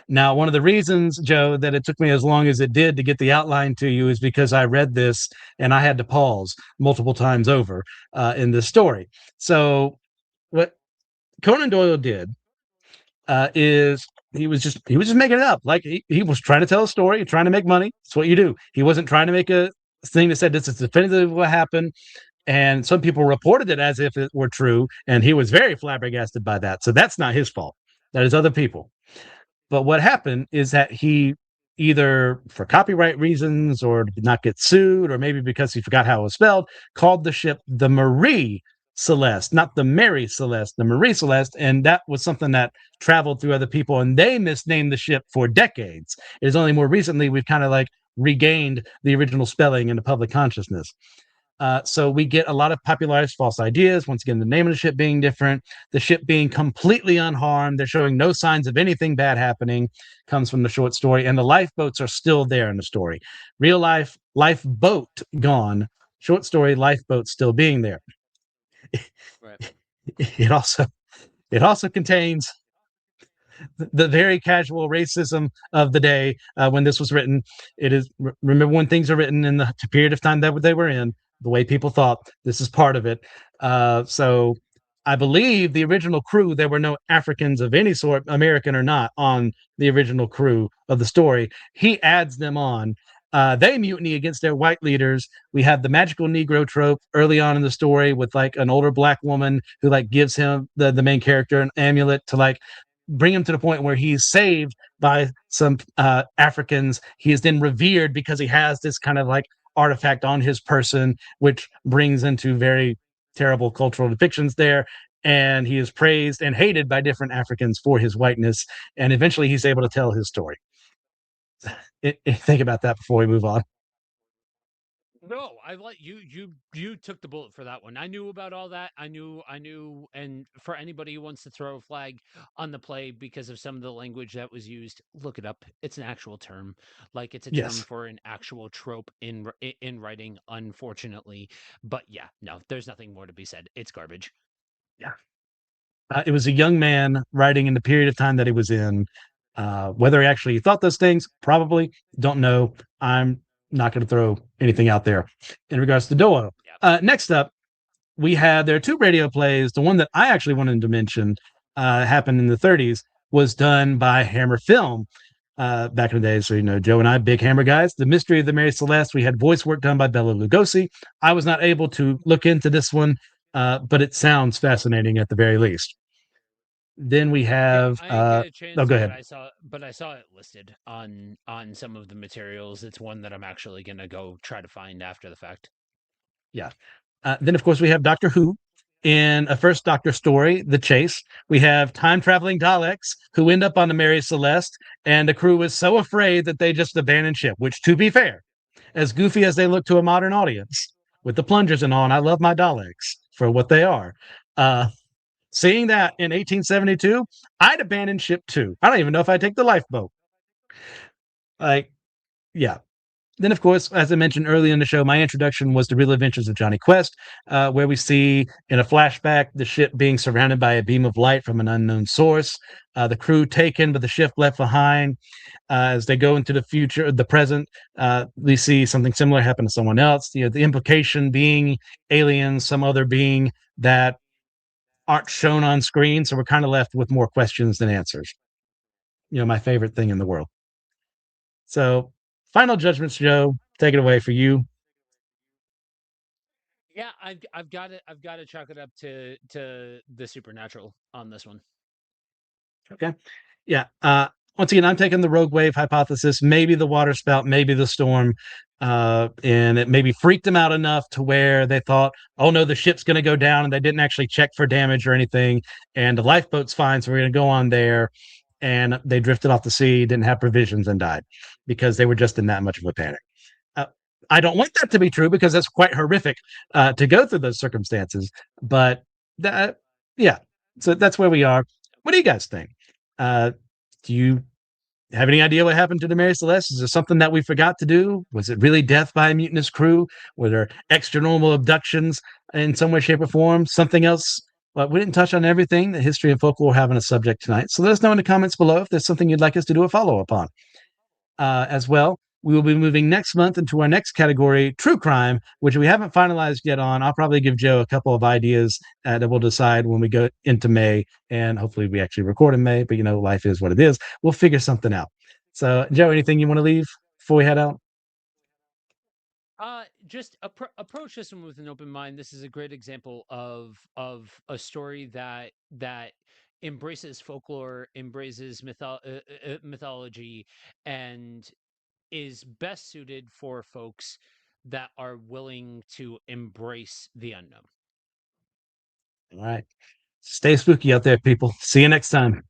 Now, one of the reasons, Joe, that it took me as long as it did to get the outline to you is because I read this and I had to pause multiple times over in this story. So, what Conan Doyle did is he was just making it up. Like he was trying to tell a story, trying to make money. That's what you do. He wasn't trying to make a thing that said this is definitive what happened. And some people reported it as if it were true, and he was very flabbergasted by that. So that's not his fault. That is other people. But what happened is that he, either for copyright reasons or did not get sued, or maybe because he forgot how it was spelled, called the ship the Marie Celeste, not the Mary Celeste, the Marie Celeste. And that was something that traveled through other people, and they misnamed the ship for decades. It is only more recently we've kind of like regained the original spelling in the public consciousness. So we get a lot of popularized false ideas. Once again, the name of the ship being different, the ship being completely unharmed. They're showing no signs of anything bad happening, comes from the short story. And the lifeboats are still there in the story. Real life, lifeboat gone. Short story, lifeboat still being there. Right. It also it also contains the very casual racism of the day when this was written. It is remember when things are written in the period of time that they were in, the way people thought. This is part of it. So I believe the original crew, there were no Africans of any sort, American or not, on the original crew of the story. He adds them on. They mutiny against their white leaders. We have the magical Negro trope early on in the story with like an older black woman who like gives him the main character an amulet to like bring him to the point where he's saved by some Africans. He is then revered because he has this kind of like artifact on his person, which brings into very terrible cultural depictions there. And he is praised and hated by different Africans for his whiteness. And eventually he's able to tell his story. Think about that before we move on. No, I like you took the bullet for that one. I knew about all that. I knew and for anybody who wants to throw a flag on the play because of some of the language that was used, look it up. It's an actual term. Like it's a term Yes. for an actual trope in writing, unfortunately. But yeah, no, there's nothing more to be said. It's garbage. Yeah. It was a young man writing in the period of time that he was in. Whether he actually thought those things, probably don't know. I'm not going to throw anything out there in regards to Doyle. Yeah. Next up, we had there are two radio plays. The one that I actually wanted to mention happened in the 30s, was done by Hammer Film back in the day. So, Joe and I, big Hammer guys. The Mystery of the Mary Celeste, we had voice work done by Bela Lugosi. I was not able to look into this one, but it sounds fascinating at the very least. Then we Yeah, have, I didn't get a oh, chance, go but ahead. I saw it listed on some of the materials. It's one that I'm actually gonna go try to find after the fact. Yeah. Then, of course, we have Doctor Who in a first Doctor story, The Chase. We have time traveling Daleks who end up on the Mary Celeste, and the crew is so afraid that they just abandon ship, which, to be fair, as goofy as they look to a modern audience, with the plungers and all, and I love my Daleks for what they are. Uh, Seeing that in 1872, I'd abandon ship too. I don't even know if I'd take the lifeboat. Like, yeah, then, of course, as I mentioned earlier in the show, my introduction was the Real Adventures of Johnny Quest, where we see in a flashback the ship being surrounded by a beam of light from an unknown source, the crew taken, but the ship left behind. As they go into the future, the present, we see something similar happen to someone else. The implication being aliens, some other being that aren't shown on screen. So we're kind of left with more questions than answers. My favorite thing in the world. So, final judgments, Joe. Take it away for you. Yeah, I've got to chalk it up to the supernatural on this one. Okay. Yeah. Once again, I'm taking the rogue wave hypothesis. Maybe the water spout, maybe the storm. And it maybe freaked them out enough to where they thought, oh no, the ship's going to go down. And they didn't actually check for damage or anything. And the lifeboat's fine. So we're going to go on there. And they drifted off the sea, didn't have provisions, and died because they were just in that much of a panic. Uh, I don't want that to be true because that's quite horrific to go through those circumstances. But that, yeah, so that's where we are. What do you guys think? Uh, do you have any idea what happened to the Mary Celeste? Is there something that we forgot to do? Was it really death by a mutinous crew? Were there extra normal abductions in some way, shape, or form? Something else? Well, we didn't touch on everything. The history and folklore having a subject tonight. So let us know in the comments below if there's something you'd like us to do a follow up on. As well, we will be moving next month into our next category, true crime, which we haven't finalized yet on. I'll probably give Joe a couple of ideas that we'll decide when we go into May, and hopefully we actually record in May. But life is what it is. We'll figure something out. So, Joe, anything you want to leave before we head out? Just approach this one with an open mind. This is a great example of a story that embraces folklore, embraces mythology, and is best suited for folks that are willing to embrace the unknown. All right. Stay spooky out there, people. See you next time.